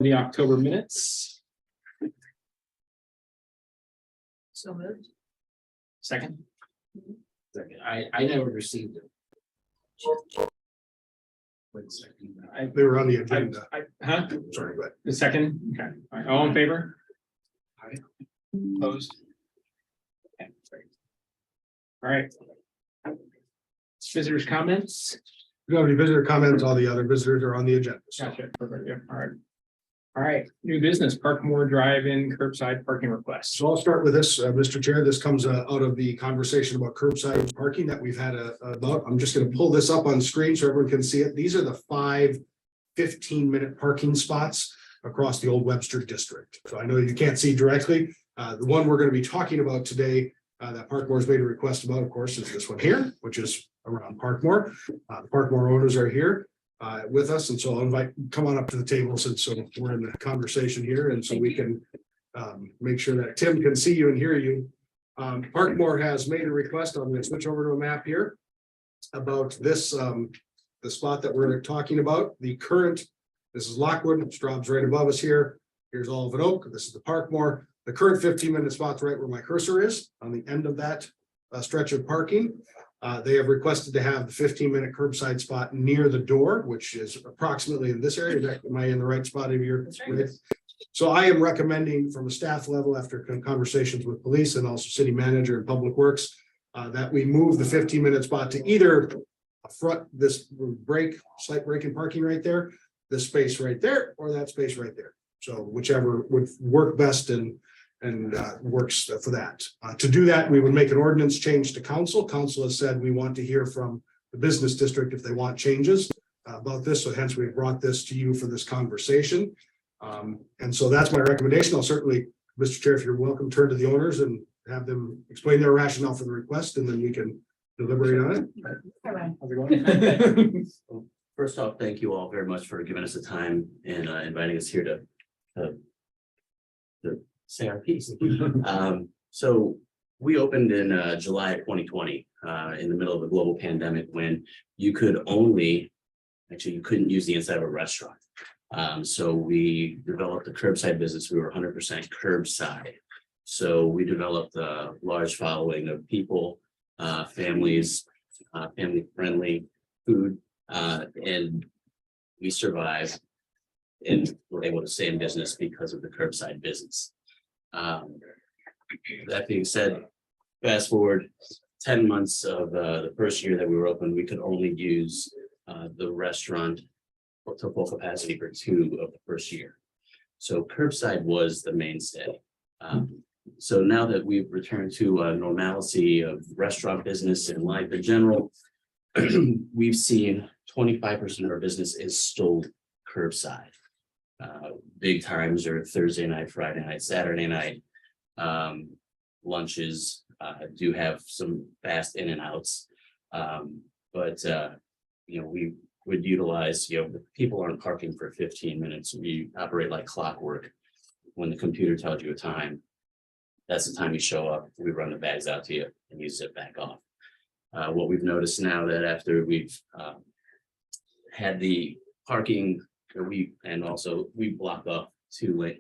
The October minutes. So moved. Second. Second. I never received it. Wait a second. They were on the agenda. Huh? Sorry, but The second, okay, all right, all in favor? Aye. Opposed? Okay, great. All right. Visitors' comments? if you have any visitor comments, all the other visitors are on the agenda. So Gotcha, perfect, yeah, all right. All right, new business, Parkmore Drive-In curbside parking request. So I'll start with this, Mr. Chair. This comes out of the conversation about curbside parking that we've had about. I'm just going to pull this up on screen so everyone can see it. These are the 5 15-minute parking spots across the old Webster district. So I know you can't see directly. The one we're going to be talking about today that Parkmore's made a request about, of course, is this one here, which is around Parkmore. The Parkmore owners are here with us, and so I'll invite, come on up to the table since we're in the conversation here, and so we can make sure that Tim can see you and hear you. Parkmore has made a request. I'm going to switch over to a map here about this, the spot that we're talking about. The current, this is Lockwood, Straub's right above us here. Here's Olive Oak. This is the Parkmore. The current 15-minute spot's right where my cursor is on the end of that stretch of parking. They have requested to have the 15-minute curbside spot near the door, which is approximately in this area. Am I in the right spot of your? That's right. So I am recommending from a staff level, after conversations with police and also city manager and public works, that we move the 15-minute spot to either a front, this slight break in parking right there, this space right there, or that space right there. So whichever would work best and works for that. To do that, we would make an ordinance change to council. Council has said we want to hear from the business district if they want changes about this. So hence we brought this to you for this conversation. And so that's my recommendation. I'll certainly, Mr. Chair, if you're welcome, turn to the owners and have them explain their rationale for the request, and then we can deliberate on it. All right. How's it going? First off, thank you all very much for giving us the time and inviting us here to say our piece. So we opened in July of 2020, in the middle of a global pandemic, when you could you couldn't use the inside of a restaurant. So we developed a curbside business. We were 100% curbside. So we developed a large following of people, families, family-friendly food, and we survived and were able to stay in business because of the curbside business. That being said, fast forward 10 months of the first year that we were open, we could only use the restaurant to full capacity for 2 of the first year. So curbside was the mainstay. So now that we've returned to normalcy of restaurant business and life in general, we've seen 25% of our business is still curbside. Big times are Thursday night, Friday night, Saturday night. Lunches do have some fast in and outs. But we would utilize, the people aren't parking for 15 minutes. We operate like clockwork. When the computer tells you a time, that's the time you show up. We run the bags out to you and you zip back off. What we've noticed now that after we've had the parking, we block up 2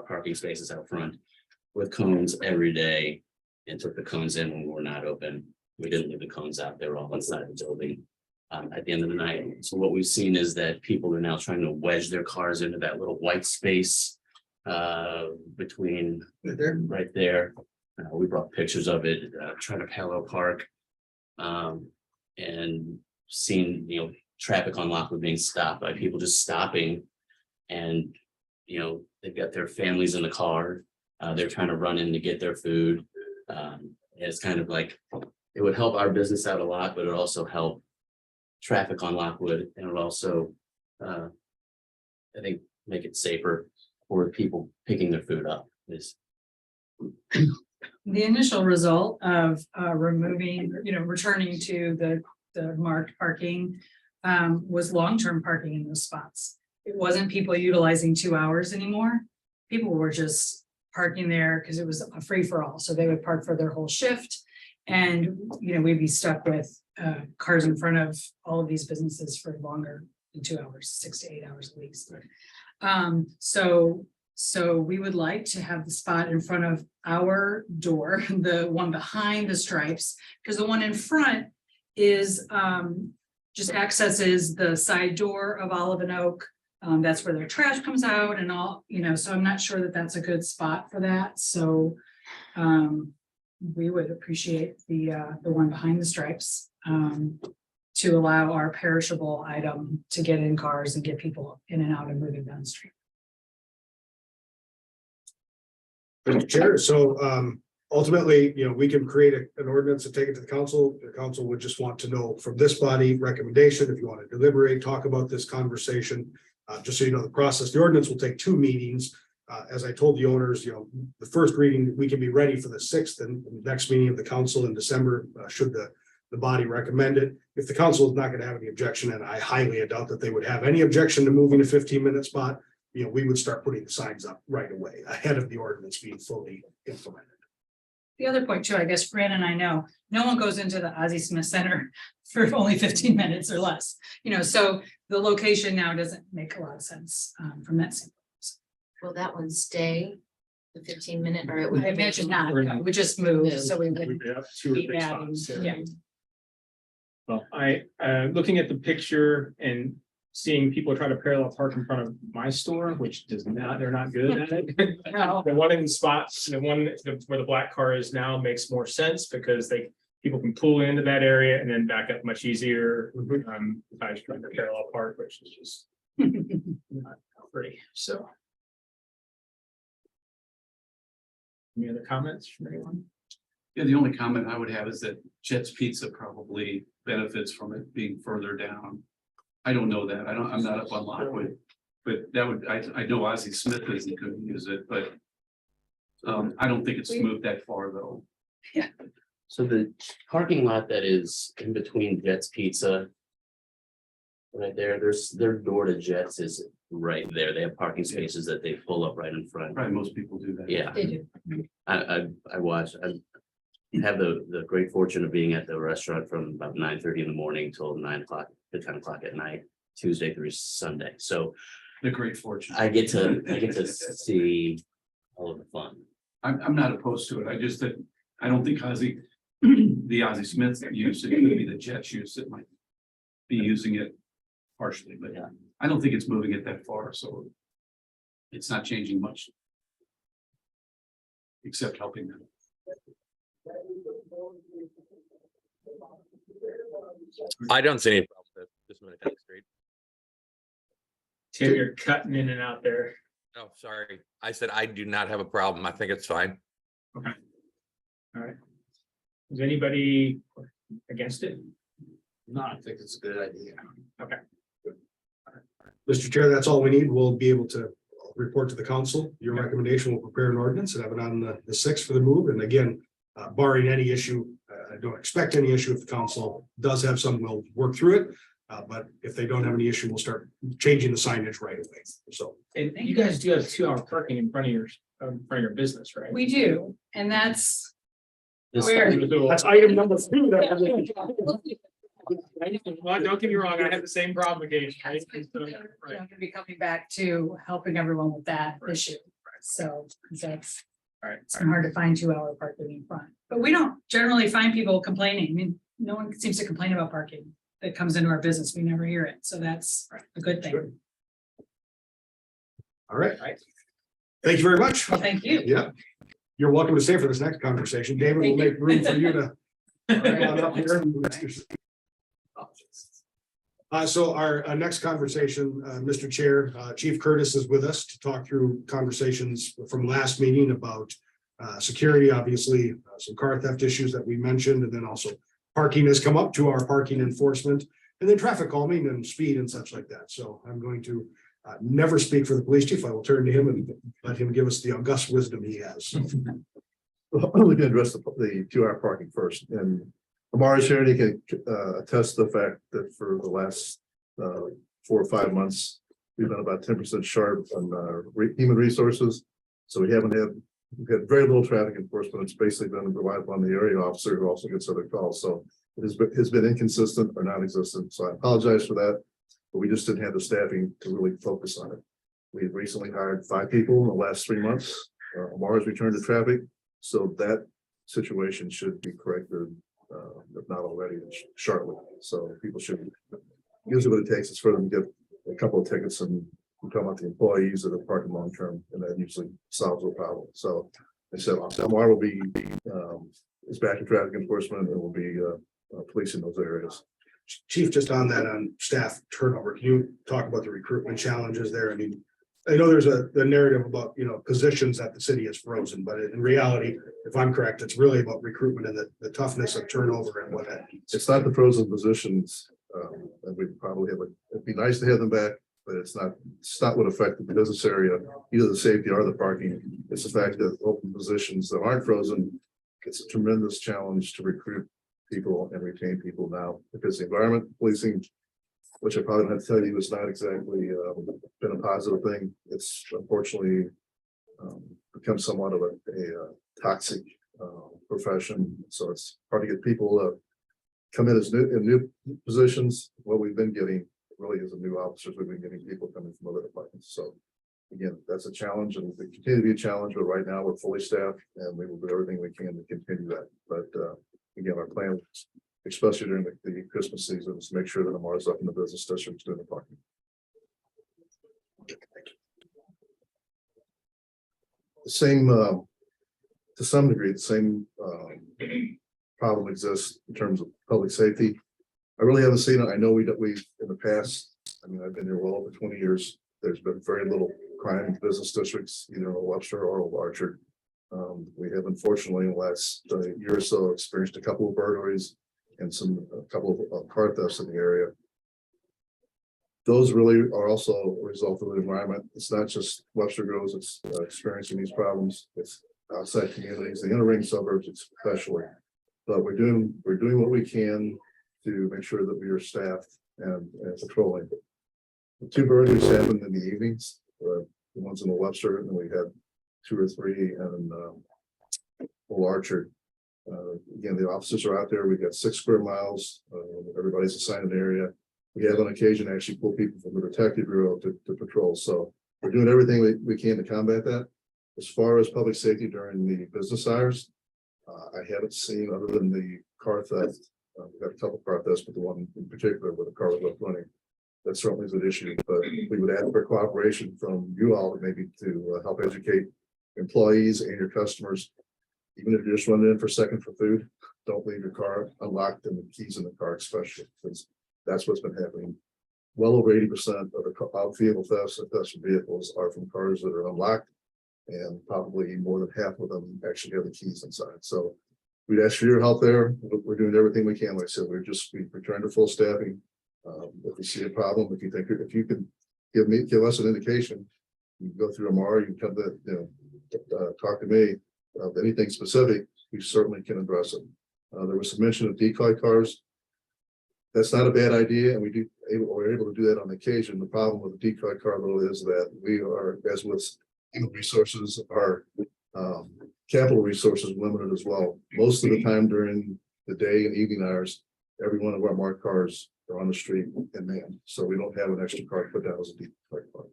parking spaces out front with cones every day and took the cones in when we're not open. We didn't leave the cones out. They were all inside the building at the end of the night. So what we've seen is that people are now trying to wedge their cars into that little white space between right there. We brought pictures of it, trying to parallel park, and seen, traffic on Lockwood being stopped by people just stopping, and they've got their families in the car. They're trying to run in to get their food. It's kind of like it would help our business out a lot, but it would also help traffic on Lockwood, and it would also, I think, make it safer for people picking their food up. The initial result of removing, returning to the marked parking was long-term parking in those spots. It wasn't people utilizing 2 hours anymore. People were just parking there because it was a free-for-all. So they would park for their whole shift, and we'd be stuck with cars in front of all of these businesses for longer than 2 hours, 6 to 8 hours at least. So we would like to have the spot in front of our door, the one behind the stripes, because the one in front is just accesses the side door of Olive and Oak. That's where their trash comes out and all, so I'm not sure that that's a good spot for that, so we would appreciate the one behind the stripes to allow our perishable item to get in cars and get people in and out and moving down the street. Mr. Chair, so ultimately, we can create an ordinance and take it to the council. The council would just want to know from this body recommendation, if you want to deliberate, talk about this conversation. Just so you know, the process, the ordinance will take 2 meetings. As I told the owners, the first reading, we can be ready for the 6th and the next meeting of the council in December, should the body recommend it. If the council is not going to have any objection, and I highly doubt that they would have any objection to moving a 15-minute spot, we would start putting the signs up right away ahead of the ordinance being fully implemented. The other point too, I guess Fran and I know, no one goes into the Ozzie Smith Center for only 15 minutes or less, so the location now doesn't make a lot of sense from that standpoint. Will that one stay the 15-minute or it would? I imagine not, it would just move, so we would We have 2 or 3 be adding, spots. yeah. Well, looking at the picture and seeing people try to parallel park in front of my store, which they're not good at it. No. The one in the spots, where the black car is now makes more sense because people can pull into that area and then back up much easier. I was trying to parallel park, which is just not pretty, so. Any other comments from anyone? Yeah, the only comment I would have is that Jet's Pizza probably benefits from it being further down. I don't know that. I'm not up on Lockwood, but that would, I know Ozzie Smith isn't going to use it, but I don't think it's moved that far though. So the parking lot that is in between Jet's Pizza. Right there, their door to Jet's is right there. They have parking spaces that they pull up right in front. Probably most people do that. Yeah, They do. I watch, I have the great fortune of being at the restaurant from about 9:30 in the morning till 9 o'clock to 10 o'clock at night, Tuesday through Sunday. So The great fortune. I get to see all of the fun. I'm not opposed to it. I just that I don't think the Ozzie Smith that used it could be the Jets use it might be using it partially, but Yeah. I don't think it's moving it that far, so it's not changing much. Except helping them. I don't see any problem with this Minnetonka Street. Tim, you're cutting in and out there. Oh, sorry. I said I do not have a problem. I think it's fine. Is anybody against it? No, I think it's a good idea. Okay. Mr. Chair, that's all we need. We'll be able to report to the council. Your recommendation will prepare an ordinance and have it on the 6th for the move. And again, barring any issue, I don't expect any issue if the council does have some, we'll work through it. But if they don't have any issue, we'll start changing the signage right away. So. And you guys do have 2-hour parking in front of your business, right? We do, and that's This- where. That's item number 2. Well, don't get me wrong, I have the same problem occasionally. We're gonna be coming back to helping everyone with that issue. So, 'cause that's, All right. it's hard to find 2-hour parking in front, but we don't generally find people complaining. I mean, no one seems to complain about parking that comes into our business. We never hear it, so that's a good thing. All right. Thank you very much. Well, thank you. Yeah. You're welcome to stay for this next conversation. David will make room for you to. come on up here. So our next conversation, Mr. Chair, Chief Curtis is with us to talk through conversations from last meeting about security, obviously, some car theft issues that we mentioned, and then also parking has come up to our parking enforcement, and then traffic calming and speed and such like that. So I'm going to never speak for the police chief. I will turn to him and let him give us the august wisdom he has. Well, we can address the 2-hour parking first, and Amari's here, and he can attest to the fact that for the last 4 or 5 months, we've been about 10% short on human resources. So we've had very little traffic enforcement. It's basically been relied upon the area officer who also gets other calls. So it has been inconsistent or non-existent. So I apologize for that, but we just didn't have the staffing to really focus on it. We've recently hired 5 people in the last 3 months. Mars returned to traffic, so that situation should be corrected, if not already, shortly. So people should, usually what it takes is for them to get a couple of tickets and we talk about the employees that are parking long term, and that usually solves the problem. So I said, Mars will be, is back to traffic enforcement and will be policing those areas. Chief, just on that, on staff turnover, can you talk about the recruitment challenges there? I mean, I know there's the narrative about, positions that the city has frozen, but in reality, if I'm correct, it's really about recruitment and the toughness of turnover and what that. It's not the frozen positions, and we probably have, it'd be nice to have them back, but it's not what affected the business area, either the safety or the parking. It's the fact that open positions that aren't frozen, it's a tremendous challenge to recruit people and retain people now, because the environment policing, which I probably don't have to tell you, is not exactly been a positive thing. It's unfortunately become somewhat of a toxic profession. So it's hard to get people to come in as new positions. What we've been getting really is the new officers. We've been getting people coming from other departments. So again, that's a challenge, and it continue to be a challenge. But right now we're fully staffed, and we will do everything we can to continue that. But again, our plan, especially during the Christmas season, is to make sure that Amar's up in the business districts doing the parking. The same, to some degree, the same problem exists in terms of public safety. I really haven't seen it. I know we in the past, I mean, I've been here well over 20 years. There's been very little crime in business districts, either in Webster or Orchard. We have unfortunately in the last year or so experienced a couple of burglaries and a couple of car thefts in the area. Those really are also a result of the environment. It's not just Webster Groves, it's experiencing these problems. It's outside communities, the inner ring suburbs especially. But we're doing what we can to make sure that we are staffed and patrolling. The 2 burglaries happened in the evenings, the ones in the Webster, and we had 2 or 3 in Old Orchard. Again, the officers are out there. We've got 6 square miles. Everybody's assigned an area. We have on occasion actually pull people from the detective bureau to patrol. So we're doing everything we can to combat that. As far as public safety during the business hours, I haven't seen, other than the car theft. We've got a couple of car thefts, but the one in particular where the car was left running, that certainly is an issue. But we would ask for cooperation from you all, maybe to help educate employees and your customers. Even if you're just running in for a second for food, don't leave your car unlocked and the keys in the car, especially because that's what's been happening. Well over 80% of the vehicle thefts and thefts from vehicles are from cars that are unlocked, and probably more than half of them actually have the keys inside. So we'd ask for your help there. We're doing everything we can. Like I said, we returned to full staffing. If we see a problem, if you can give us an indication, you can go through Amar, you can come to talk to me of anything specific, we certainly can address it. There was some mention of decoy cars. That's not a bad idea, and we're able to do that on occasion. The problem with the decoy car though is that we are, as with resources, our capital resources limited as well. Most of the time during the day and evening hours, every one of our marked cars are on the street and manned, so we don't have an extra car to put down as a decoy car.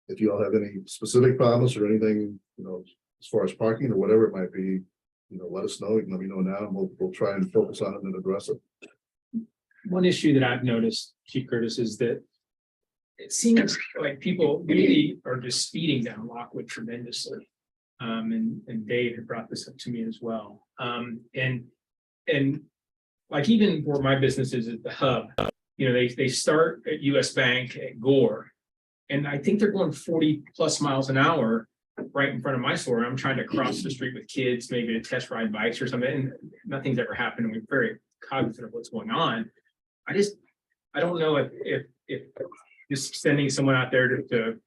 If you all have any specific problems or anything, as far as parking or whatever it might be, let us know. You can let me know now, and we'll try and focus on it and address it. One issue that I've noticed, Chief Curtis, is that it seems like people really are just speeding down Lockwood tremendously. And Dave had brought this up to me as well. And like even where my business is at the hub, they start at US Bank at Gore, and I think they're going 40 plus miles an hour right in front of my store. I'm trying to cross the street with kids, maybe to test ride bikes or something, and nothing's ever happened. And we're very cognizant of what's going on. I don't know if just sending someone out there to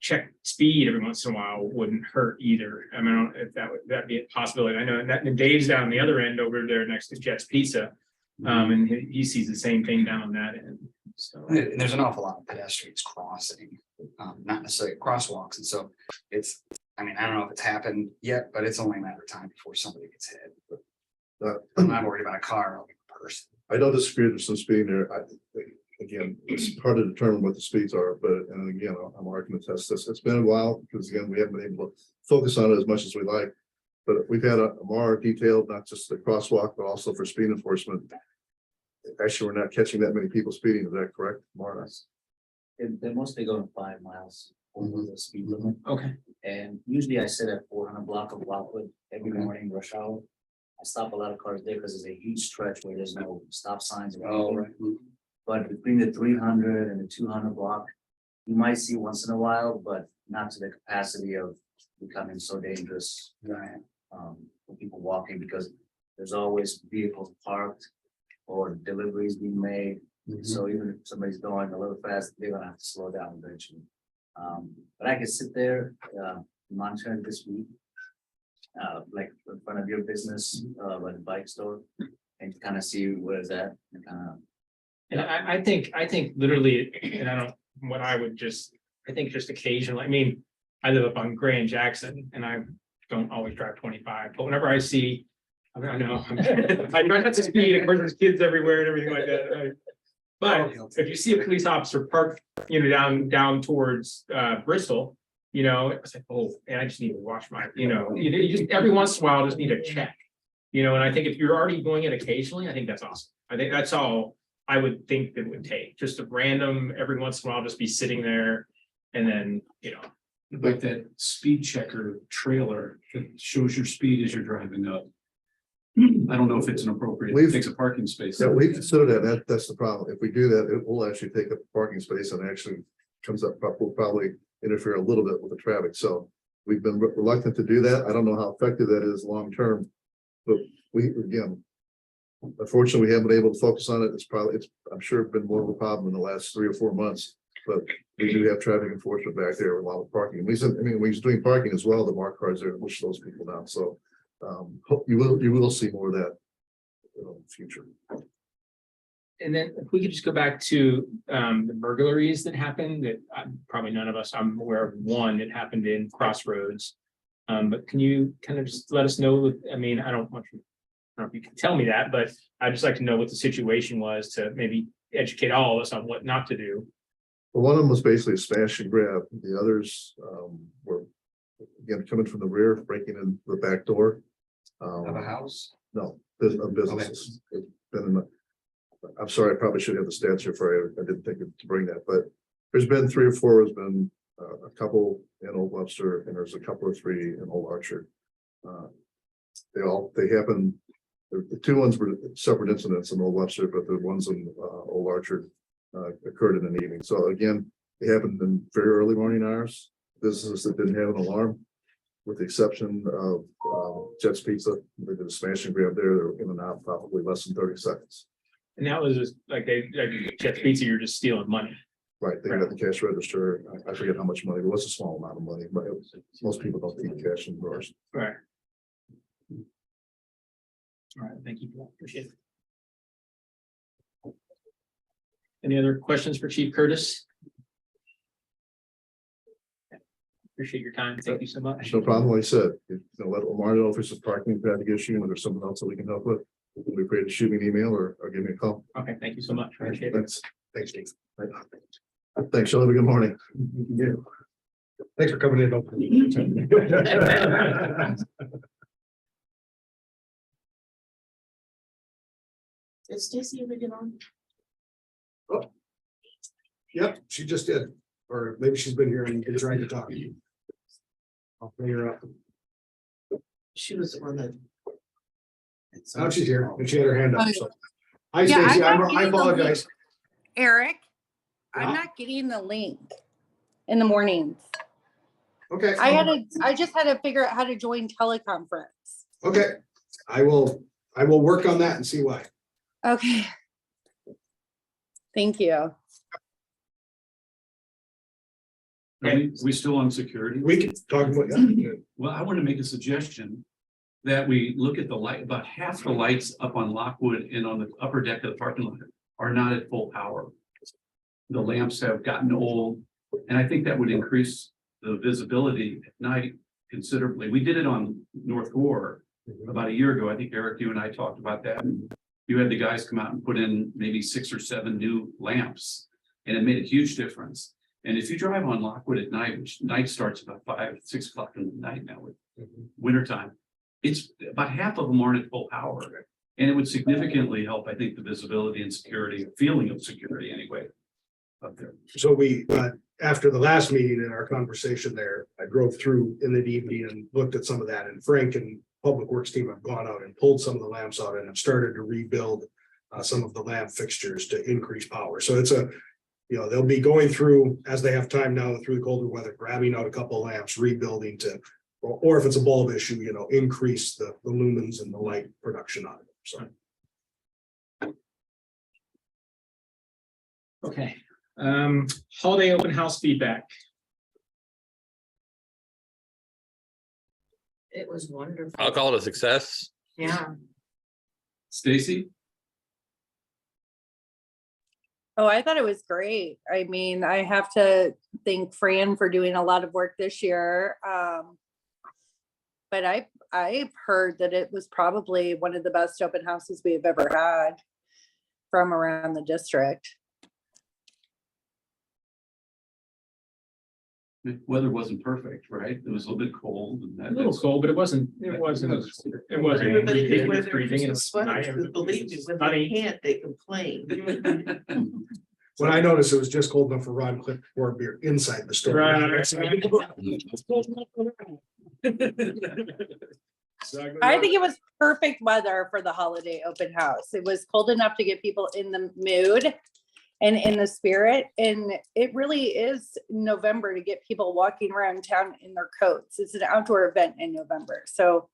check speed every once in a while wouldn't hurt either. I mean, I don't know if that'd be a possibility. I know, and Dave's down the other end over there next to Jet's Pizza. And he sees the same thing down that end. So And there's an awful lot of pedestrians crossing, not necessarily crosswalks. And so I don't know if it's happened yet, but it's only a matter of time before somebody gets hit. I'm not worried about a car or a person. I don't disagree with some speeding there. again, it's hard to determine what the speeds are, but, and again, I'm arguing to test this. It's been a while because again, we haven't been able to focus on it as much as we like. But we've had a more detailed, not just the crosswalk, but also for speed enforcement. Actually, we're not catching that many people speeding. Is that correct, Mara? They're mostly going 5 miles over the speed limit. Okay. And usually I sit at 400 block of Lockwood every morning rush hour. I stop a lot of cars there because it's a huge stretch where there's no stop signs. or anything. But between the 300 and the 200 block, you might see once in a while, but not to the capacity of becoming so dangerous. For people walking, because there's always vehicles parked or deliveries being made. So even if somebody's going a little fast, they're gonna have to slow down eventually. But I can sit there, monitoring this week. Like in front of your business, by the bike store, and kind of see where it's at and kind of. And I think literally, and I don't, what I would just, I think just occasionally, I mean, I live up on Gray and Jackson and I don't always drive 25, but whenever I see, I mean, I know, I try not to speed, of course, there's kids everywhere and everything like that. But if you see a police officer parked, down towards Bristol, it's like, oh, and I just need to wash my, you just every once in a while just need to check. And I think if you're already going it occasionally, I think that's awesome. I think that's all I would think it would take, just a random, every once in a while, just be sitting there and then, Like that speed checker trailer that shows your speed as you're driving up. I don't know if it's an appropriate, it takes a parking space. Yeah, we consider that. That's the problem. If we do that, it will actually take up a parking space and actually comes up, will probably interfere a little bit with the traffic. So we've been reluctant to do that. I don't know how effective that is long term. But again, unfortunately, we haven't been able to focus on it. I'm sure it's been more of a problem in the last 3 or 4 months. But we do have traffic enforcement back there with a lot of parking. We're doing parking as well. The marked cars there, which those people down. So you will see more of that in the future. And then if we could just go back to the burglaries that happened, that probably none of us, I'm aware of one that happened in Crossroads. But can you kind of just let us know, I mean, I don't know if you can tell me that, but I'd just like to know what the situation was to maybe educate all of us on what not to do. Well, one of them was basically a smash and grab. The others were again coming from the rear, breaking in the back door. Of a house? No, businesses. It's been I'm sorry, I probably should have the stats here for you. I didn't think to bring that, but there's been 3 or 4. There's been a couple in Old Webster, and there's a couple or 3 in Old Archer. They happen. The 2 ones were separate incidents in Old Webster, but the ones in Old Archer occurred in an evening. So again, they happened in very early morning hours. Businesses that didn't have an alarm, with the exception of Jet's Pizza. They did a smash and grab there. They were in and out probably less than 30 seconds. And that was just like Jeff Pizza, you're just stealing money. Right, they got the cash register. I forget how much money. It was a small amount of money, but most people don't keep cash in drawers. Right. All right, thank you for that. Appreciate it. Any other questions for Chief Curtis? Appreciate your time. Thank you so much. No problem, like I said, let Omar know if it's a parking traffic issue and there's something else that we can help with. We're free to shoot me an email or give me a call. Okay, thank you so much. Appreciate it. Thanks, Steve. Thanks, y'all. Have a good morning. Thanks for coming in. Did Stacy ever get on? Yep, she just did, or maybe she's been here and been trying to talk. I'll bring her up. She was the one that. Now she's here and she had her hand up. So. Hi, Yeah, Stacy. I'm not I getting the apologize. Eric, I'm Yeah. not getting the link in the mornings. Okay. I just had to figure out how to join teleconference. Okay, I will work on that and see why. Okay. Thank you. Are we still on security? We can talk about that. Well, I want to make a suggestion that we look at the light, about half the lights up on Lockwood and on the upper deck of the parking lot are not at full power. The lamps have gotten old, and I think that would increase the visibility at night considerably. We did it on North Gore about a year ago. I think Eric, you and I talked about that. You had the guys come out and put in maybe 6 or 7 new lamps. And it made a huge difference. And if you drive on Lockwood at night, which night starts about 5, 6 o'clock in the night now with wintertime, it's about half of them aren't at full power. And it would significantly help, I think, the visibility and security, feeling of security anyway. Up there. So we, after the last meeting in our conversation there, I drove through in the evening and looked at some of that, and Frank and Public Works team have gone out and pulled some of the lamps out and have started to rebuild some of the lamp fixtures to increase power. So it's a, you know, they'll be going through, as they have time now through the colder weather, grabbing out a couple of lamps, rebuilding to, or if it's a bulb issue, you know, increase the lumens and the light production on it. So. Okay, holiday open house feedback. It was wonderful. I'll call it a success. Yeah. Stacy? Oh, I thought it was great. I mean, I have to thank Fran for doing a lot of work this year. But I've heard that it was probably one of the best open houses we've ever had from around the district. The weather wasn't perfect, right? It was a little bit cold and A that. little cold, but it wasn't freezing, it wasn't freezing, it was nice. Believe me, when Sunny. they can't, they complain. When I noticed it was just cold enough for Ron Cliff to pour beer inside the store. Right. I think it was perfect weather for the holiday open house. It was cold enough to get people in the mood and in the spirit. And it really is November to get people walking around town in their coats. It's an outdoor event in November. So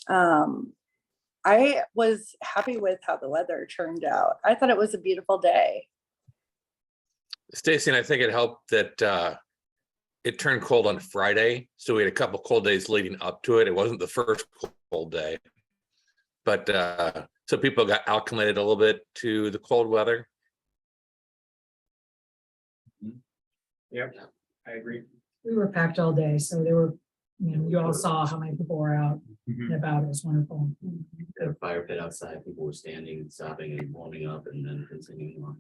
I was happy with how the weather turned out. I thought it was a beautiful day. Stacy, and I think it helped that it turned cold on Friday. So we had a couple cold days leading up to it. It wasn't the first cold day. But so people got acclimated a little bit to the cold weather. Yep, I agree. We were packed all day, so there were, you know, you all saw how many people were out and about. It was wonderful. Had a fire pit outside, people were standing and stopping and warming up and then continuing on.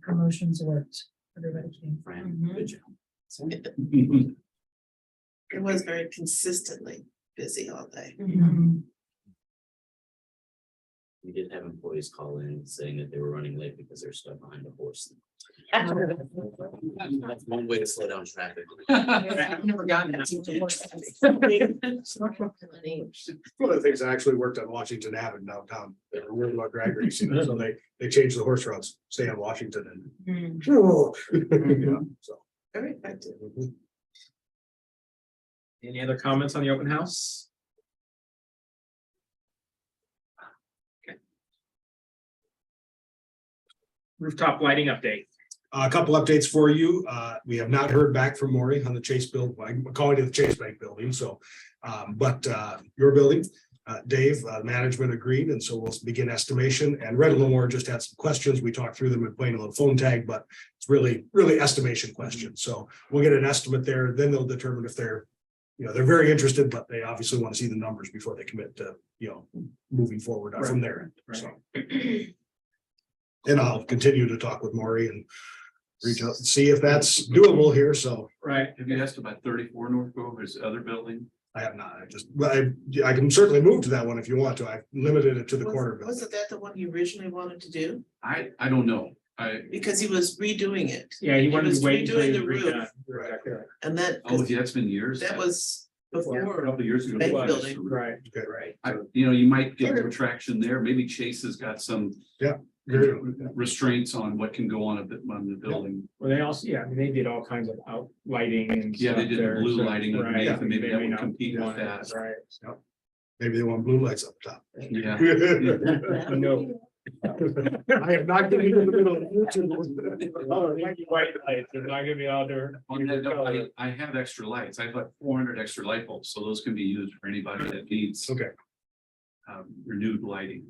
Promotions worked. Everybody came. Fran, good job. It was very consistently busy all day. Mhm. We did have employees call in saying that they were running late because they're stuck behind a horse. That's one way to slow down traffic. I've never gotten that. One of the things I actually worked on Washington Avenue downtown, they were worried about drag racing, so they changed the horse routes, stay on Washington and. Yeah, so. Very effective. Any other comments on the open house? Okay. Rooftop lighting update. A couple updates for you. We have not heard back from Maury on the Chase build. I'm calling it the Chase Bank building, so. But your building, Dave, management agreed, and so we'll begin estimation. And Red Lamore just had some questions. We talked through them and playing a little phone tag, but it's really estimation questions. So we'll get an estimate there, then they'll determine if they're, you know, they're very interested, but they obviously want to see the numbers before they commit to, you know, moving forward from there. So. And I'll continue to talk with Maury and reach out and see if that's doable here. So Right. Have you asked about 34 North Grove, his other building? I have not. I can certainly move to that one if you want to. I've limited it to the corner building. Wasn't that the one he originally wanted to do? I don't know. Because he was redoing it. Yeah, he wanted was to wait until redoing he the was roof. redone. You're exactly right. And that, Oh, yeah, it's been years. that was A before. couple of years ago. Bank it was. building. Right. Okay. Right. You know, you might get more traction there. Maybe Chase has got some Very- restraints on what can go on on the building. Well, they also, yeah, I mean, they did all kinds of out lighting and. Yeah, they stuff did the there, blue so- lighting right, underneath, and maybe they that may would not compete with want it, that. Right. Maybe they want blue lights up top. Yeah. No. I am not getting into the middle of Oh, thank you, white lights, they're not gonna be out there. On that note, I have extra lights. I've got 400 extra light bulbs, so those can be used for anybody that needs. Okay. Renewed lighting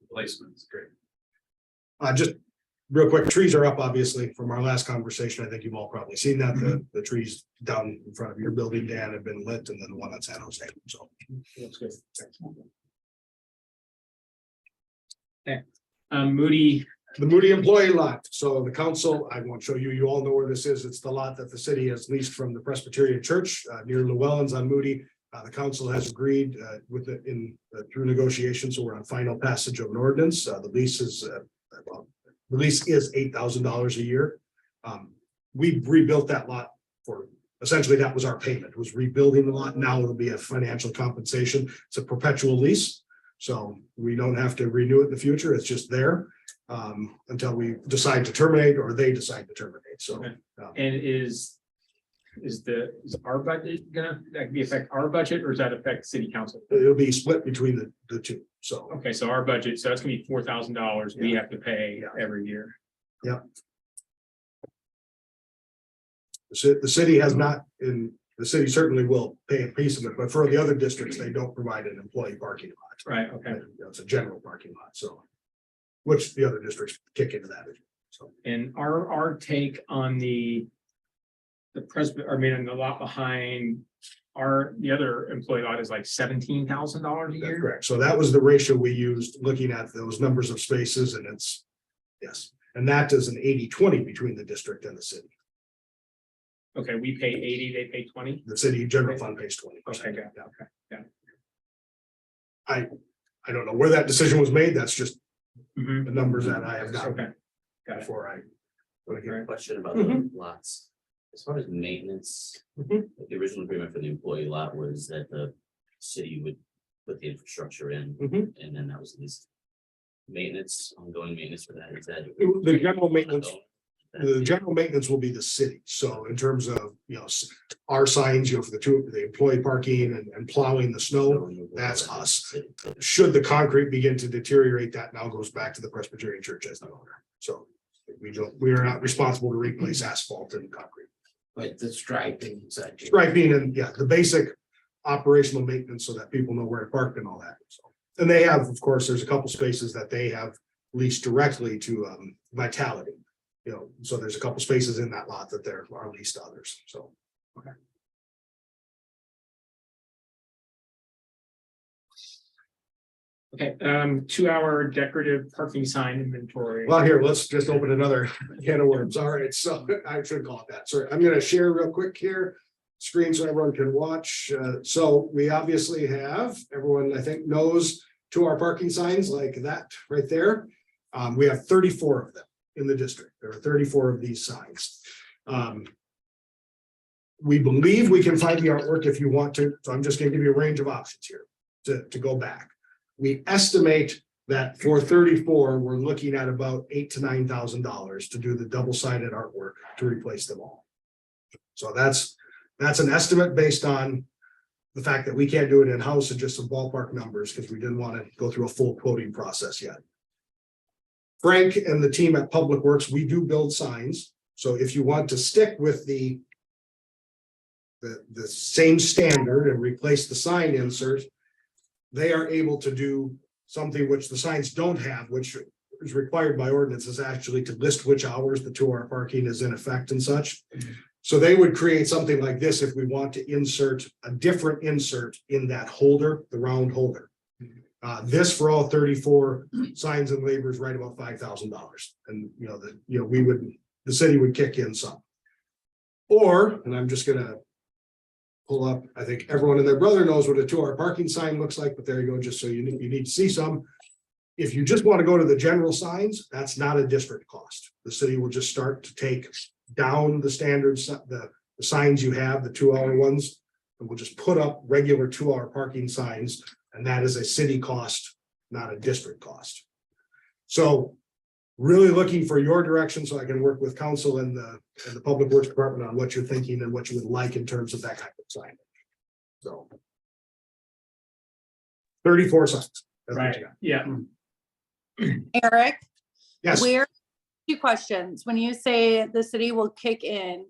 replacements. Great. Just real quick, trees are up, obviously, from our last conversation. I think you've all probably seen that. The trees down in front of your building, Dan, have been lit, and then the one on San Jose, so. Looks good. Moody, The Moody employee lot. So the council, I won't show you, you all know where this is. It's the lot that the city has leased from the Presbyterian Church near Llewellyn's on Moody. The council has agreed with it through negotiations, so we're on final passage of an ordinance. The lease is $8,000 a year. We rebuilt that lot for, essentially that was our payment, was rebuilding the lot. Now it'll be a financial compensation. It's a perpetual lease. So we don't have to renew it in the future. It's just there until we decide to terminate or they decide to terminate. So. Okay. And is our budget gonna, that be affect our budget or does that affect city council? It'll be split between the two. So. Okay, so our budget, so that's gonna be $4,000 we have to pay every year. The city has not, the city certainly will pay a piece of it, but for the other districts, they don't provide an employee parking lot. Right, okay. It's a general parking lot, so. Which the other districts kick into that. So. And our take on the the lot behind the other employee lot is like $17,000 a That's year. correct. So that was the ratio we used looking at those numbers of spaces and it's, yes. And that is an 80-20 between the district and the city. Okay, we pay 80, they pay 20. The city general fund pays 20%. Okay, got it. Okay, yeah. I don't know where that decision was made. That's just Mhm. the numbers that I have got Okay, got it. before I. Question about Mhm. the lots. As far as maintenance, Mhm. the original agreement for the employee lot was that the city would put the infrastructure in, Mhm. and then that was this maintenance, ongoing maintenance for that, is that? The general maintenance. The general maintenance will be the city. So in terms of, our signs, for the employee parking and plowing the snow, that's us. Should the concrete begin to deteriorate, that now goes back to the Presbyterian Church as the owner. So we are not responsible to replace asphalt and concrete. Like the striping, such. Striping and, the basic operational maintenance so that people know where to park and all that. So, and they have, of course, there's a couple spaces that they have leased directly to Vitality. So there's a couple spaces in that lot that there are leased to others, so. Okay. Okay, 2-hour decorative parking sign inventory. Well, here, let's just open another can of worms. All right, so I should call it that. Sorry, I'm gonna share real quick here. Screen so everyone can watch. So we obviously have, everyone I think knows 2-hour parking signs like that right there. We have 34 of them in the district. There are 34 of these signs. We believe we can find the artwork if you want to, so I'm just gonna give you a range of options here to go back. We estimate that for 34, we're looking at about $8,000 to $9,000 to do the double-sided artwork to replace them all. So that's an estimate based on the fact that we can't do it in-house and just some ballpark numbers because we didn't want to go through a full quoting process yet. Frank and the team at Public Works, we do build signs. So if you want to stick with the same standard and replace the sign insert, they are able to do something which the signs don't have, which is required by ordinance, is actually to list which hours the 2-hour parking is in effect and such. So they would create something like this if we want to insert a different insert in that holder, the round holder. This for all 34 signs and labors, right about $5,000. And the city would kick in some. Or, and I'm just gonna pull up, I think everyone and their brother knows what a 2-hour parking sign looks like, but there you go, just so you need to see some. If you just want to go to the general signs, that's not a district cost. The city will just start to take down the standards, the signs you have, the 2-hour ones, and we'll just put up regular 2-hour parking signs, and that is a city cost, not a district cost. So really looking for your direction so I can work with council and the Public Works Department on what you're thinking and what you would like in terms of that kind of sign. So 34 signs. That's what Right, you got. yeah. Eric, Yes. where, 2 questions. When you say the city will kick in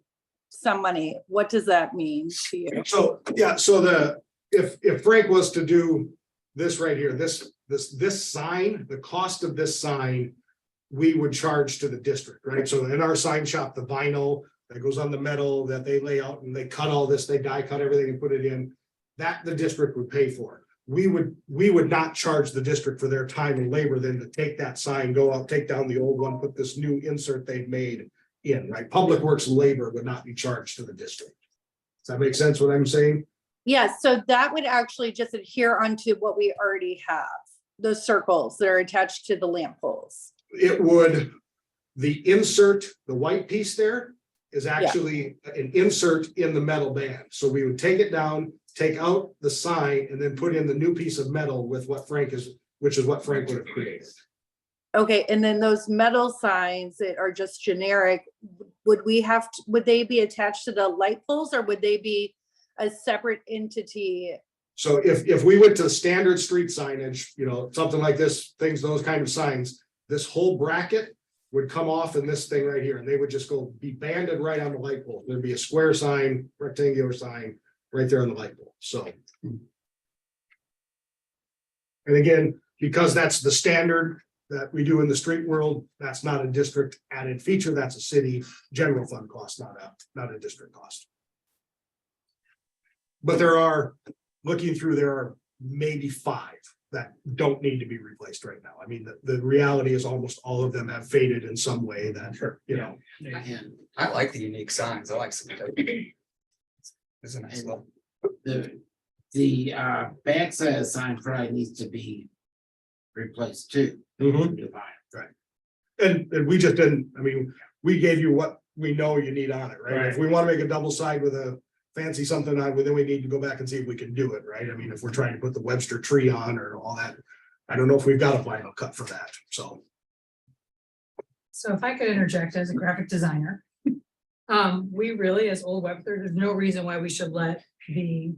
some money, what does that mean to you? So, so if Frank was to do this right here, this sign, the cost of this sign, we would charge to the district, right? So in our sign shop, the vinyl that goes on the metal that they lay out and they cut all this, they die cut everything and put it in, that the district would pay for. we would not charge the district for their time and labor then to take that sign, go out, take down the old one, put this new insert they've made in, right? Public Works and labor would not be charged to the district. Does that make sense what I'm saying? Yeah, so that would actually just adhere onto what we already have, those circles that are attached to the lamp poles. It would, the insert, the white piece there is actually an insert in the metal band. So we would take it down, take out the sign and then put in the new piece of metal with what which is what Frank would have created. Okay, and then those metal signs that are just generic, would they be attached to the light poles or would they be a separate entity? So if we went to standard street signage, you know, something like this, those kind of signs, this whole bracket would come off in this thing right here, and they would just be banded right on the light pole. There'd be a square sign, rectangular sign right there on the light pole, so. And again, because that's the standard that we do in the street world, that's not a district added feature, that's a city general fund cost, not a district cost. But there are maybe 5 that don't need to be replaced right now. I mean, the reality is almost all of them have faded in some way that, you know. I like the unique signs. I like some. It's a nice look. The backside of the sign probably needs to be replaced too. Right. And we just didn't, I mean, we gave you what we know you need on it, right? If we want to make a double side with a fancy something on, then we need to go back and see if we can do it, right? I mean, if we're trying to put the Webster tree on or all that, I don't know if we've got a final cut for that, so. So if I could interject as a graphic designer, we really, as Old Webster, there's no reason why we should let the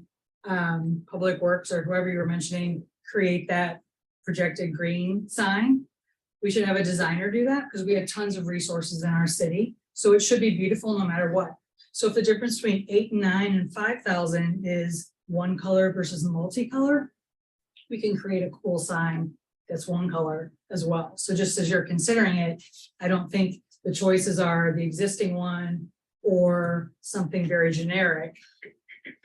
Public Works or whoever you were mentioning create that projected green sign. We should have a designer do that because we have tons of resources in our city. So it should be beautiful no matter what. So if the difference between 8 and 9 and 5,000 is one color versus multicolor, we can create a cool sign that's one color as well. So just as you're considering it, I don't think the choices are the existing one or something very generic.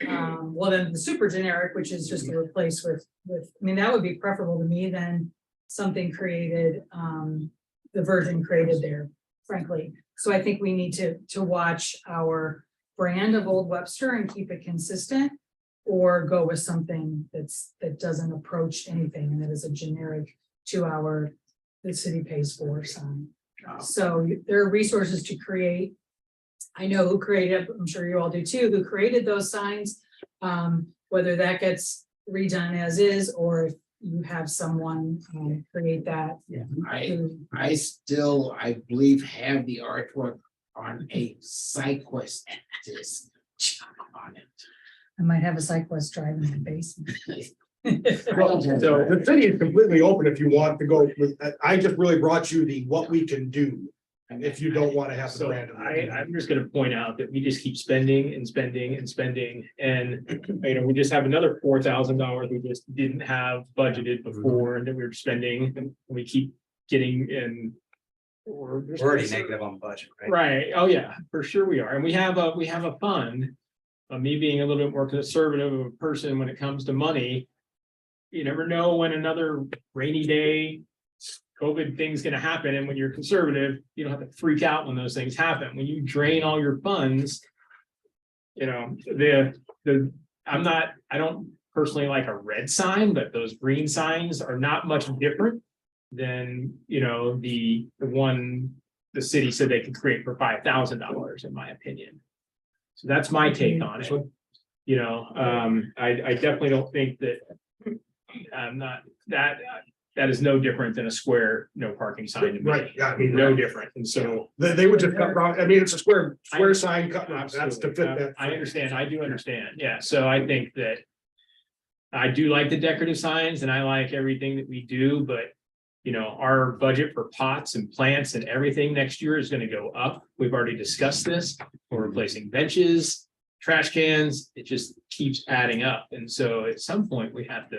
Well, then the super generic, which is just to replace with, I mean, that would be preferable to me than something created, the version created there, frankly. So I think we need to watch our brand of Old Webster and keep it consistent, or go with something that doesn't approach anything and that is a generic 2-hour the city pays for sign. So there are resources to create. I know who created, I'm sure you all do too, who created those signs. Whether that gets redone as is, or if you have someone create that. Yeah, I believe have the artwork on a SideQuest disc on it. I might have a cyclist driving in the basement. Well, so the city is completely open if you want to go with, I just really brought you what we can do. And if you don't want to have the So brand. I'm just gonna point out that we just keep spending and spending and spending, and you know, we just have another $4,000 we just didn't have budgeted before, and then we were spending, and we keep getting in. We're already negative on budget, right? Right, oh yeah, for sure we are, and we have a fund. Me being a little bit more conservative of a person when it comes to money. You never know when another rainy day COVID thing's gonna happen, and when you're conservative, you don't have to freak out when those things happen. When you drain all your funds, you know, I don't personally like a red sign, but those green signs are not much different than, you know, the one the city said they could create for $5,000, in my opinion. So that's my take on it. You know, I definitely don't think that that is no different than a square no parking sign to me. Right, yeah, I mean, No different. And so They would just cut wrong, I mean, it's a square sign cut wrong, that's to fit that. I understand. I do understand. Yeah. So I think that I do like the decorative signs and I like everything that we do, but you know, our budget for pots and plants and everything next year is going to go up. We've already discussed this. We're replacing benches, trash cans. It just keeps adding up. And so at some point we have to.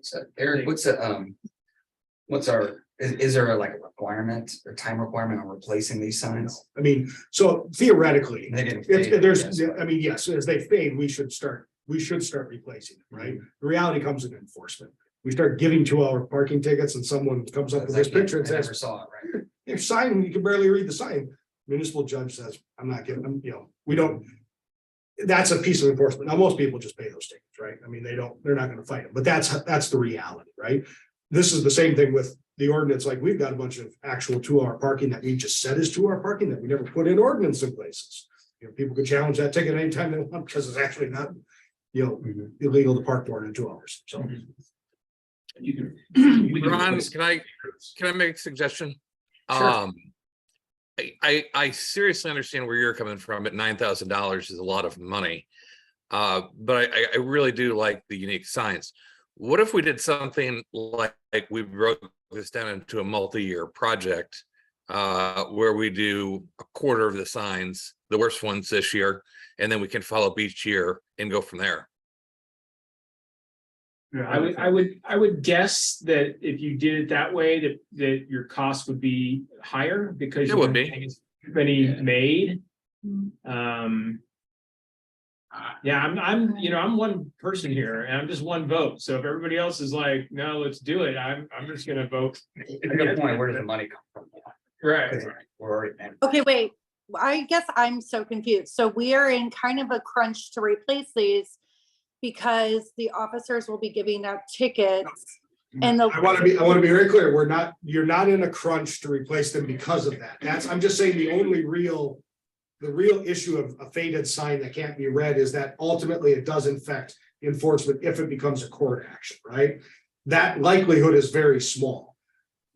So Eric, is there like a requirement or time requirement on replacing these signs? I mean, so theoretically, They didn't fade, if there's, yes. I mean, yes, as they fade, we should start we should start replacing them, right? The reality comes in enforcement. We start giving 2-hour parking tickets and someone comes up with this picture and I never says, saw it, right? your sign, you can barely read the sign. Municipal judge says, I'm not giving them, we don't. That's a piece of enforcement. Now, most people just pay those tickets, right? I mean, they're not gonna fight them, but that's the reality, right? This is the same thing with the ordinance, like we've got a bunch of actual 2-hour parking that we just said is 2-hour parking that we never put in ordinance in places. People can challenge that ticket anytime they want because it's actually not, illegal to park more than 2 hours, so. You can. we can Ron, replace- can I make a suggestion? Sure. I seriously understand where you're coming from. At $9,000 is a lot of money. But I really do like the unique signs. What if we did something like we broke this down into a multi-year project where we do a quarter of the signs, the worst ones this year, and then we can follow up each year and go from there. Yeah, I would guess that if you did it that way, that your cost would be higher because. It would be. Many made. Yeah, I'm one person here and I'm just one vote. So if everybody else is like, no, let's do it, I'm just gonna vote. At the point, where does the money come from? Right. We're already. Okay, wait, I guess I'm so confused. So we are in kind of a crunch to replace these because the officers will be giving out tickets and I want to be very clear. You're not in a crunch to replace them because of that. I'm just saying the real issue of a faded sign that can't be read is that ultimately it does affect enforcement if it becomes a court action, right? That likelihood is very small.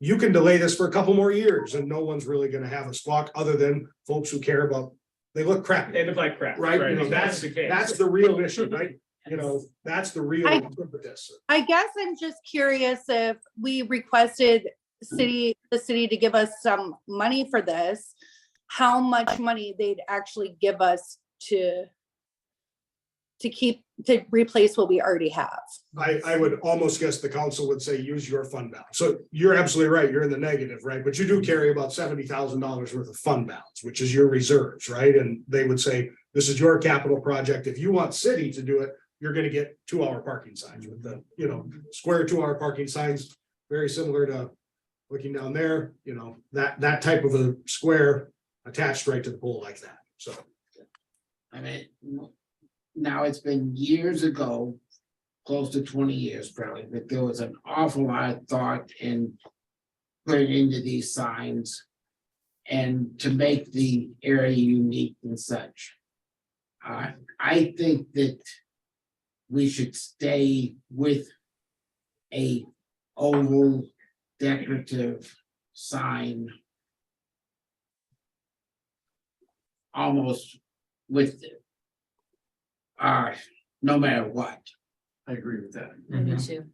You can delay this for a couple more years and no one's really going to have a squawk other than folks who care about, they look crap. They look like crap. Right? That's the case. That's the real issue, right? That's the real impetus. I guess I'm just curious if we requested the city to give us some money for this, how much money they'd actually give us to replace what we already have. I would almost guess the council would say, use your fund balance. So you're absolutely right. You're in the negative, right? But you do carry about $70,000 worth of fund balance, which is your reserves, right? And they would say, this is your capital project. If you want city to do it, you're gonna get 2-hour parking signs with the, square 2-hour parking signs, very similar to looking down there, that type of a square attached right to the pole like that, so. I mean, now it's been years ago, close to 20 years probably, but there was an awful lot of thought in putting into these signs and to make the area unique and such. I think that we should stay with a oval decorative sign almost with no matter what. I agree with that. I do too.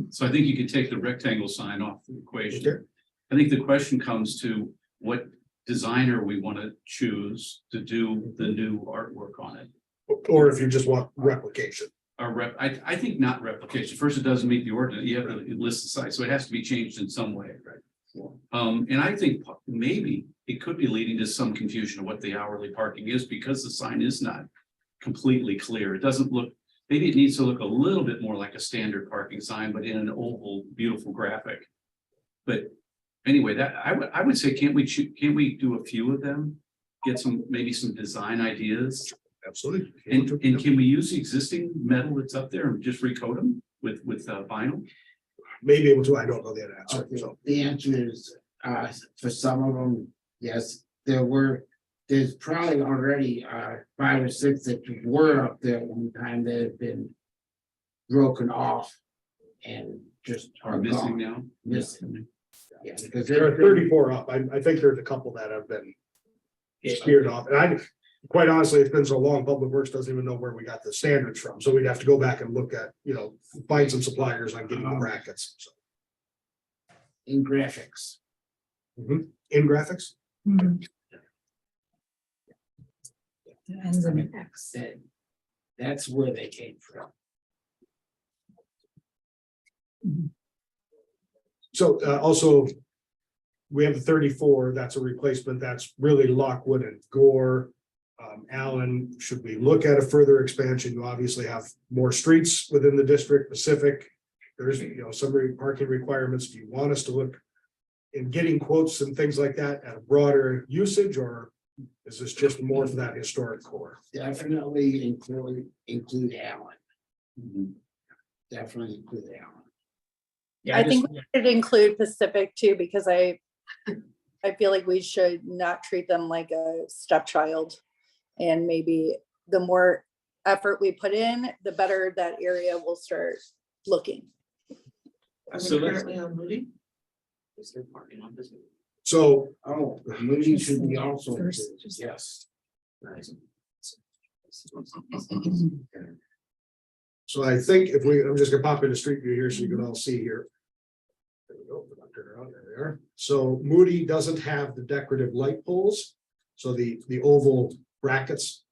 So I think you could take the rectangle sign off the equation. Okay. I think the question comes to what designer we want to choose to do the new artwork on it. Or if you just want replication. I think not replication. First, it doesn't meet the ordinance. You have to list the size, so it has to be changed in some way, right? And I think maybe it could be leading to some confusion of what the hourly parking is because the sign is not completely clear. It doesn't look, maybe it needs to look a little bit more like a standard parking sign, but in an oval, beautiful graphic. But anyway, that I would say, can't we do a few of them? Get maybe some design ideas. Absolutely. And can we use the existing metal that's up there and just recoat them with vinyl? Maybe able to, I don't know the answer, Okay, so. the answer is, for some of them, yes, there's probably already 5 or 6 that were up there at one time that have been broken off and just Are missing now? Missing. Yeah, because There are 34 up. I think there's a couple that have been speared off. And quite honestly, it's been so long, Public Works doesn't even know where we got the standards from. So we'd have to go back and look at, find some suppliers on getting the brackets. So. in graphics. In graphics? It ends in an X. That's where they came from. So also, we have the 34, that's a replacement, that's really Lockwood and Gore. Alan, should we look at a further expansion? You obviously have more streets within the district, Pacific. There's, some parking requirements. Do you want us to look in getting quotes and things like that at a broader usage, or is this just more for that historic core? Definitely include Allen. Definitely include Allen. Yeah, I think we should include Pacific too, because I feel like we should not treat them like a stepchild. And maybe the more effort we put in, the better that area will start looking. Are So we let's- currently on Moody? Is there parking on this? So Oh, Moody should be also included, yes. Nice. So I think if I'm just gonna pop into Street View here so you can all see here. There we go. Turn around, there they are. So Moody doesn't have the decorative light poles. So the oval brackets,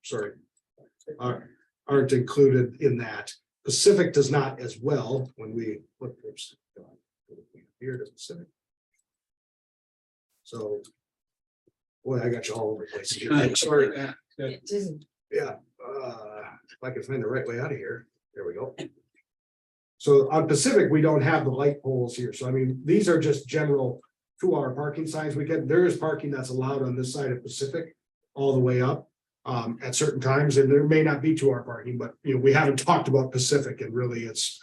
aren't included in that. Pacific does not as well when we look. Here to Pacific. So. Boy, I got you all over the place. here. Sorry. Yeah, if I can find the right way out of here, there we go. So on Pacific, we don't have the light poles here, so I mean, these are just general 2-hour parking signs. There is parking that's allowed on this side of Pacific all the way up. At certain times, and there may not be 2-hour parking, but we haven't talked about Pacific and really it's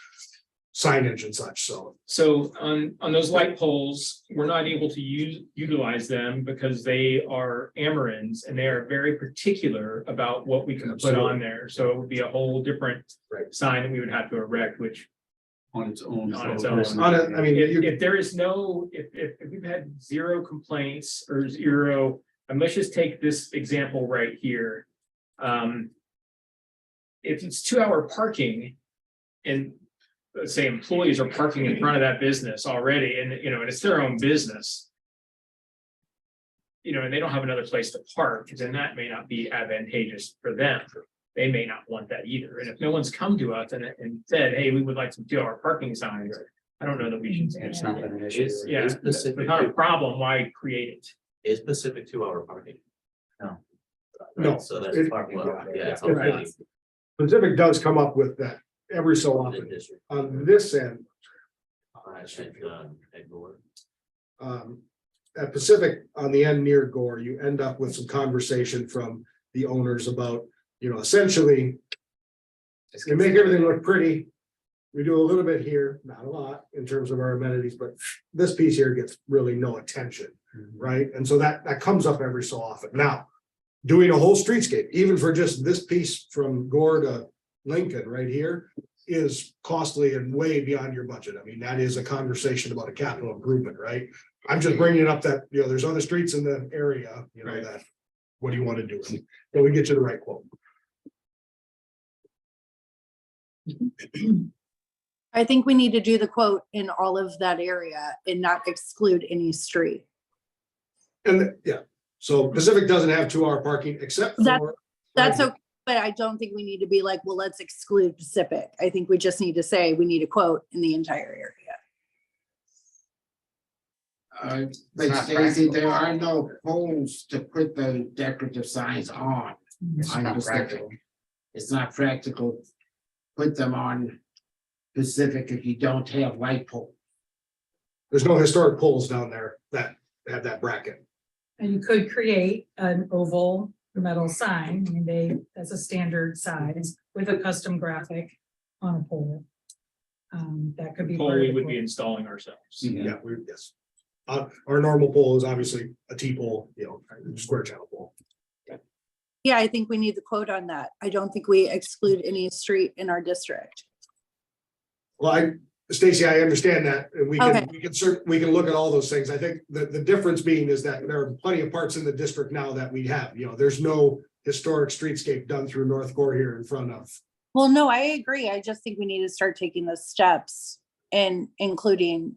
signage and such, so. So on those light poles, we're not able to utilize them because they are Amarins and they are very particular about what we can put on there. So it would be a whole different sign that we would have to erect, which On its own. on its own. I mean, If there is no, if we've had 0 complaints or 0, and let's just take this example right here. If it's 2-hour parking and let's say employees are parking in front of that business already and, and it's their own business. And they don't have another place to park, then that may not be advantageous for them. They may not want that either. And if no one's come to us and said, hey, we would like some 2-hour parking signs, I don't know that we should. It's not been an issue. Yeah, if it's not a problem, why create it? Is Pacific 2-hour parking? No. So that's It- parking, yeah, yeah, it's yeah. already. Pacific does come up with that every so in the often. district. On this end, At Gore. at Pacific, on the end near Gore, you end up with some conversation from the owners about, essentially. You make everything look pretty. We do a little bit here, not a lot in terms of our amenities, but this piece here gets really no attention, right? And so that comes up every so often. Now, doing a whole streetscape, even for just this piece from Gore to Lincoln right here, is costly and way beyond your budget. I mean, that is a conversation about a capital improvement, right? I'm just bringing it up that, there's other streets in the area, that, what do you want to do? And then we get you the right quote. I think we need to do the quote in all of that area and not exclude any street. And so Pacific doesn't have 2-hour parking except for. That's okay, but I don't think we need to be like, well, let's exclude Pacific. I think we just need to say we need a quote in the entire area. But not Stacy, practical. there are no poles to put the decorative signs on. It's on not Pacific. practical. It's not practical. to Put them on Pacific if you don't have light pole. There's no historic poles down there that have that bracket. And you could create an oval metal sign, I mean, that's a standard size with a custom graphic on a pole. That could be. Pole part of we the would be quote. installing ourselves. Yeah, yes. Our normal pole is obviously a T-pole, square channel pole. Yeah, I think we need the quote on that. I don't think we exclude any street in our district. Well, Stacy, I understand that, and we Okay. we can look at all those things. I think the difference being is that there are plenty of parts in the district now that we have, there's no historic streetscape done through North Gore here in front of. Well, no, I agree. I just think we need to start taking the steps and including,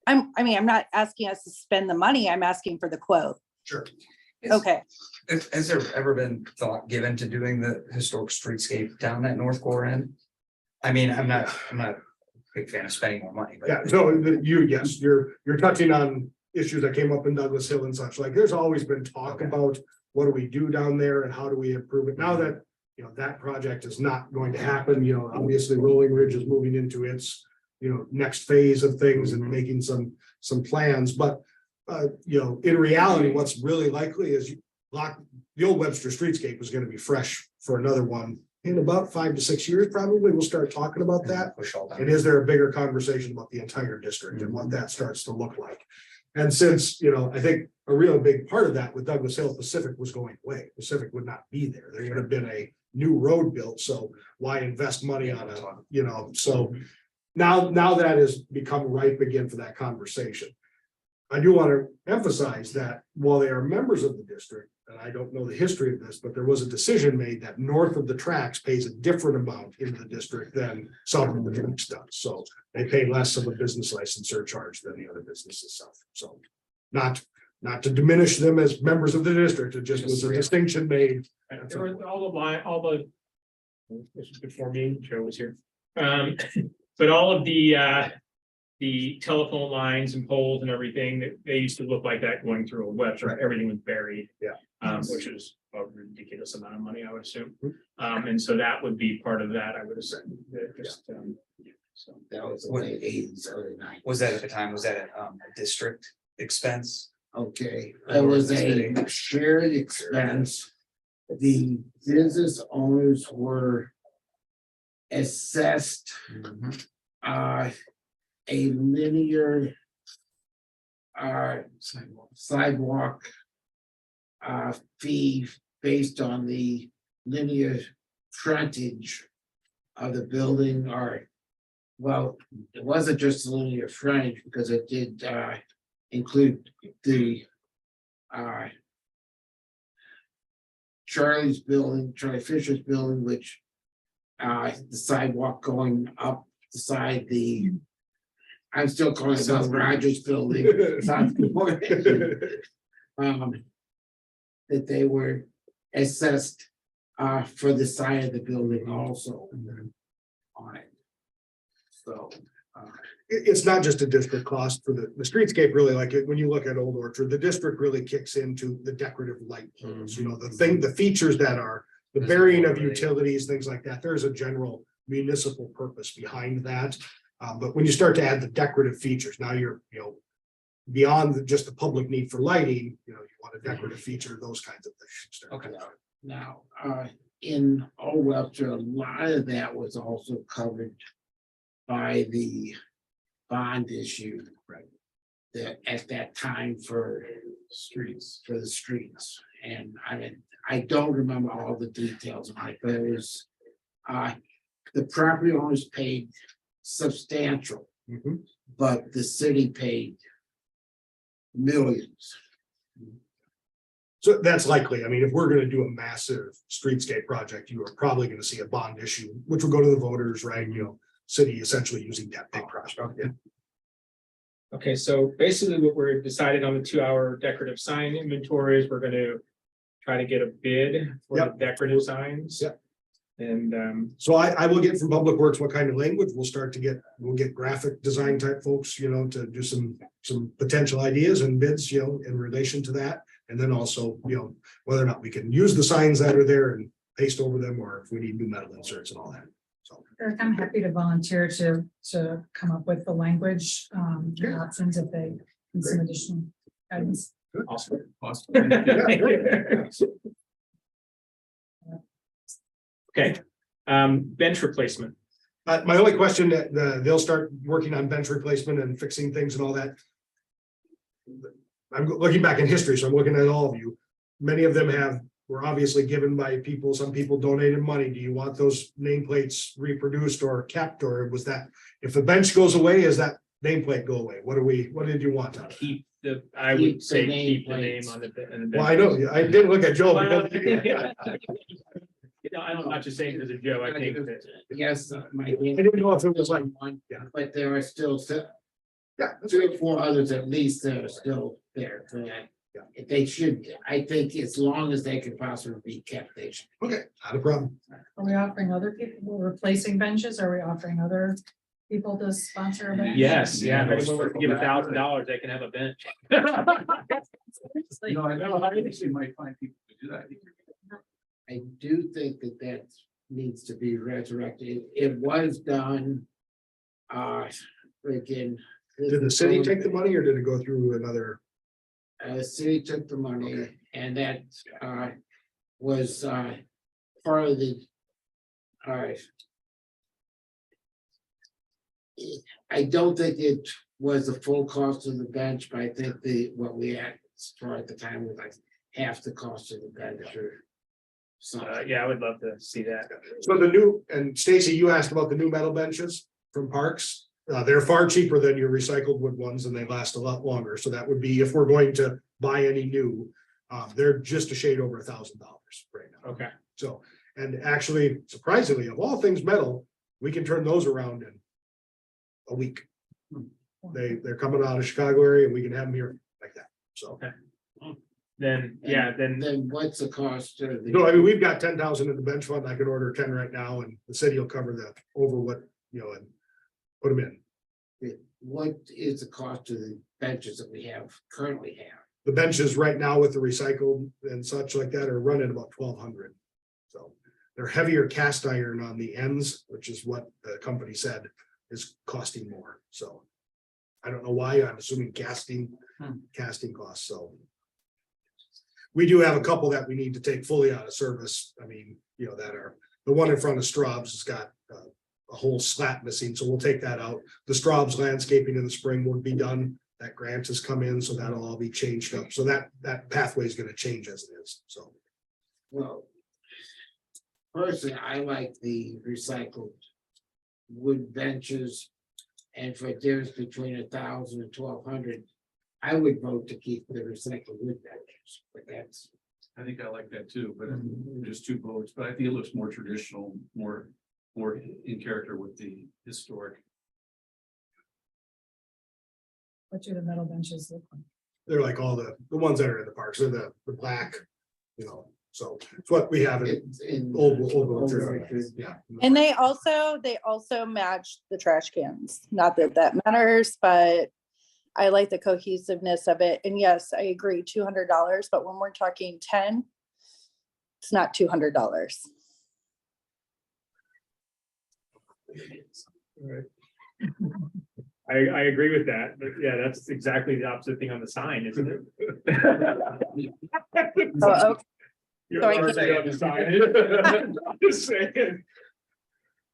I'm not asking us to spend the money. I'm asking for the quote. Sure. Okay. Has there ever been thought given to doing the historic streetscape down that North Gore end? I mean, I'm not a big fan of spending more money, but. Yeah, so you're touching on issues that came up in Douglas Hill and such, like, there's always been talk about what do we do down there and how do we improve it? Now that, you know, that project is not going to happen, you know, obviously Rolling Ridge is moving into its, you know, next phase of things and making some plans, but you know, in reality, what's really likely is the old Webster streetscape is gonna be fresh for another one in about 5 to 6 years, probably. We'll start talking about that. Push all that. And is there a bigger conversation about the entire district and what that starts to look like? And since, you know, I think a real big part of that with Douglas Hill, Pacific was going away. Pacific would not be there. There would have been a new road built, so why invest money on a, you know, so now that has become ripe again for that conversation. I do want to emphasize that while they are members of the district, and I don't know the history of this, but there was a decision made that north of the tracks pays a different amount into the district than south of the tracks does. So they pay less of a business license surcharge than the other businesses south. So not to diminish them as members of the district, it just was a distinction made. There were all the, this was before me, Joe was here. But all of the telephone lines and poles and everything, they used to look like that going through a Webster, everything was buried. Yeah. Which is a ridiculous amount of money, I would assume. And so that would be part of that, I would assume. So That was the late eighties, early nineties. Was that at the time, was that a district expense? Okay, it was a shared expense. The business owners were assessed a linear sidewalk fee based on the linear frontage of the building, or well, it wasn't just the linear frontage because it did include the Charlie Fisher's building, which the sidewalk going up the side, I'm still calling it South Rogers building. South that they were assessed for the side of the building also on it. So It's not just a district cost for the streetscape, really, like when you look at Old Orchard, the district really kicks into the decorative light poles, you know, the features that are the burying of utilities, things like that. There's a general municipal purpose behind that. But when you start to add the decorative features, now you're, you know, beyond just the public need for lighting, you know, you want a decorative feature, those kinds of things. Okay. now, in Old Webster, a lot of that was also covered by the bond issue. Right. That at that time for the streets, and I don't remember all the details on it, but it was the property owners paid substantial, but the city paid millions. So that's likely. I mean, if we're gonna do a massive streetscape project, you are probably gonna see a bond issue, which will go to the voters, right? You know, city essentially using that big project. Yeah. okay, so basically what we're decided on the 2-hour decorative sign inventory is we're gonna try to get a bid for the decorative signs. Yep. And So I will get from Public Works what kind of language we'll get graphic design type folks, you know, to do some potential ideas and bids, you know, in relation to that. And then also, you know, whether or not we can use the signs that are there and paste over them, or if we need new metal inserts and all that. So Eric, I'm happy to volunteer to come up with the language, the options if they need some additional guidance. awesome. Okay, bench replacement. my only question that they'll start working on bench replacement and fixing things and all that. I'm looking back in history, so I'm looking at all of you. Many of them were obviously given by people. Some people donated money. Do you want those nameplates reproduced or kept, or was that if the bench goes away, is that nameplate go away? What did you want? Keep I would say the keep the nameplates. name on the. Well, I know, I didn't look at Joe. Well, because- You know, I'm not just saying it as a joke, I think that. Yes, my. I didn't know if it was like, one, yeah. but there are still yeah, that's 3 or 4 others at least that are still there. Yeah. They should, I think as long as they can possibly be kept, they should. okay, not a problem. Are we offering other people, we're replacing benches? Are we offering other people to sponsor a bench? Yes, yeah, if anyone wants to give $1,000, they can have a bench. You know, I think you might find people to do that. I do think that that needs to be resurrected. It was done. Freaking. Did the city take the money or did it go through another? The city took the money and that was part of the. I don't think it was the full cost of the bench, but I think what we asked for at the time was like half the cost of the bench or. something. Yeah, I would love to see that. So the new, and Stacy, you asked about the new metal benches from Parks. They're far cheaper than your recycled wood ones and they last a lot longer. So that would be if we're going to buy any new, they're just a shade over $1,000 right now. Okay. So, and actually surprisingly, of all things metal, we can turn those around in a week. They're coming out of Chicago area and we can have them here like that. So. Okay. Then, yeah, then Then what's the cost of the? No, I mean, we've got 10,000 in the bench fund. I could order 10 right now and the city will cover the over what, you know, and put them in. What is the cost of the benches that we currently have? The benches right now with the recycled and such like that are running about 1,200. So they're heavier cast iron on the ends, which is what the company said is costing more. So I don't know why. I'm assuming casting costs. So we do have a couple that we need to take fully out of service. I mean, you know, that are the one in front of Straub's has got a whole slat missing, so we'll take that out. The Straub's landscaping in the spring will be done. That grant has come in, so that'll all be changed up. So that pathway is going to change as it is. So. Well. Personally, I like the recycled wood benches. And for a difference between 1,000 and 1,200, I would vote to keep the recycled wood benches, but that's. I think I like that too, but just two votes, but I think it looks more traditional, more in character with the historic. What do the metal benches look like? They're like all the ones that are in the parks. They're the black, you know, so it's what we have in It's in. old Webster. Yeah. And they also match the trash cans. Not that that matters, but I like the cohesiveness of it. And yes, I agree, $200, but when we're talking 10, it's not $200. I agree with that, but yeah, that's exactly the opposite thing on the sign, isn't it? Oh, okay. You're So I already on the sign. I'm just saying.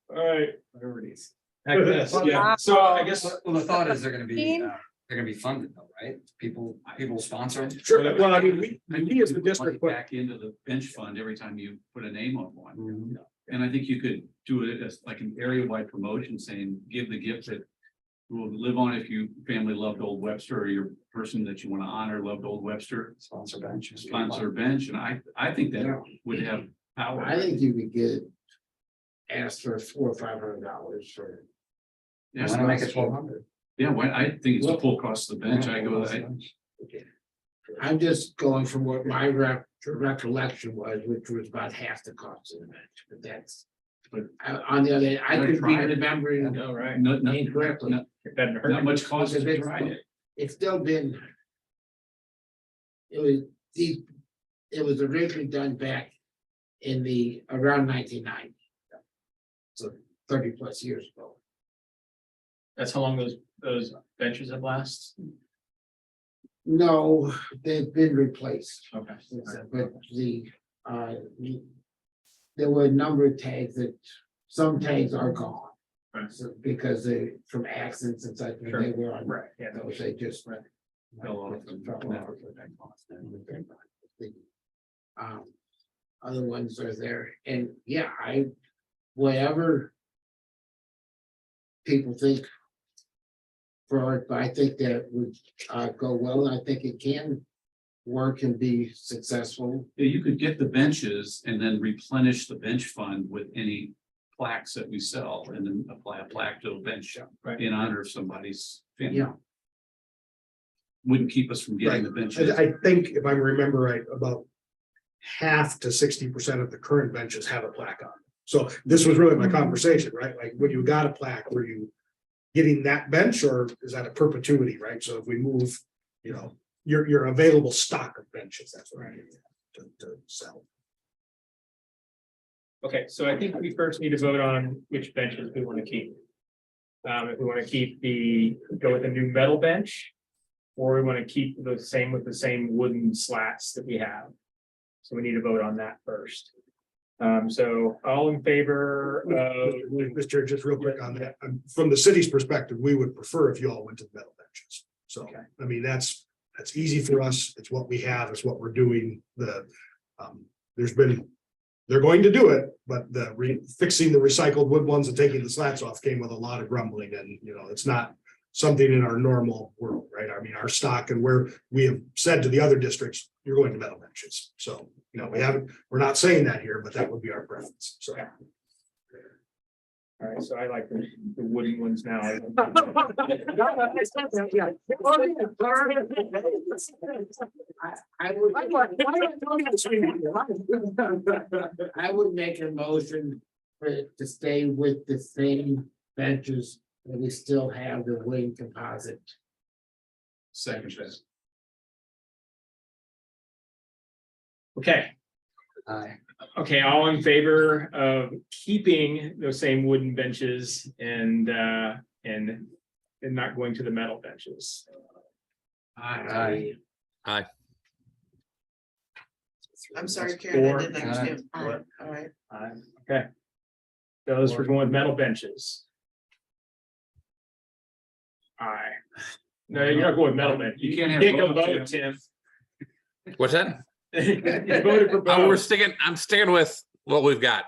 All right. Priorities. Heck, this, yeah, so I guess. Well, the thought is they're gonna be, Wow. they're gonna be funded though, right? People sponsor them. Sure. Well, I mean, we as the Put district, money back into the bench fund every time you put a name on one. And I think you could do it as like an area-wide promotion saying, give the gift that will live on if you family loved Old Webster or your person that you want to honor loved Old Webster. Sponsor benches. Sponsor bench, and I think that Yeah. would have power. I think you could get. Asked for $400 or $500 for. Yeah, Why not make it 1,200? Yeah, well, I think it's the full cost of the bench. I go, I'm just going from what my recollection was, which was about half the cost of the bench, but that's. But on the other, hand, I could be tried it. remembering All right. incorrectly. not much cost Because to it's- try it. It's still been. It was originally done back in around 1990. So 30+ years ago. That's how long those benches have lasted? No, they've been replaced. Okay. But there were a number of tags that, some tags are gone. Right. So because from accidents and such, when they were on, Right, yeah. those, they just. Fell off. Other ones are there, and yeah, whatever. People think. For it, but I think that would go well, and I think it can work and be successful. Yeah, you could get the benches and then replenish the bench fund with any plaques that we sell and then apply a plaque to a bench Right. in honor of somebody's family. Yeah, Wouldn't keep us from getting the benches. I think if I remember right, about half to 60% of the current benches have a plaque on. So this was really my conversation, right? Like when you got a plaque, were you getting that bench, or is that a perpetuity, right? So if we move, you know, your available stock of benches, that's what I need to sell. Okay, so I think we first need to vote on which benches we want to keep. If we want to keep go with a new metal bench, or we want to keep the same with the same wooden slats that we have. So we need to vote on that first. So all in favor of, Mr. Just real quick on that, from the city's perspective, we would prefer if you all went to the metal benches. So, Okay. I mean, that's easy for us. It's what we have, it's what we're doing. They're going to do it, but fixing the recycled wood ones and taking the slats off came with a lot of grumbling, and, you know, it's not something in our normal world, right? I mean, our stock and where we have said to the other districts, you're going to metal benches. So, you know, we're not saying that here, but that would be our preference. So. all right, so I like the wooden ones now. I would make a motion to stay with the same benches that we still have the wing composite. Second best. Okay, Aye. okay, all in favor of keeping those same wooden benches and not going to the metal benches? Aye. I'm sorry, Karen, I Four. didn't understand. Aye. All right, Okay. Those for going with metal benches. Aye. No, you're not going with metal bench. You can't have go both, vote, Tim. What's that? You voted for Oh, both. I'm sticking with what we've got.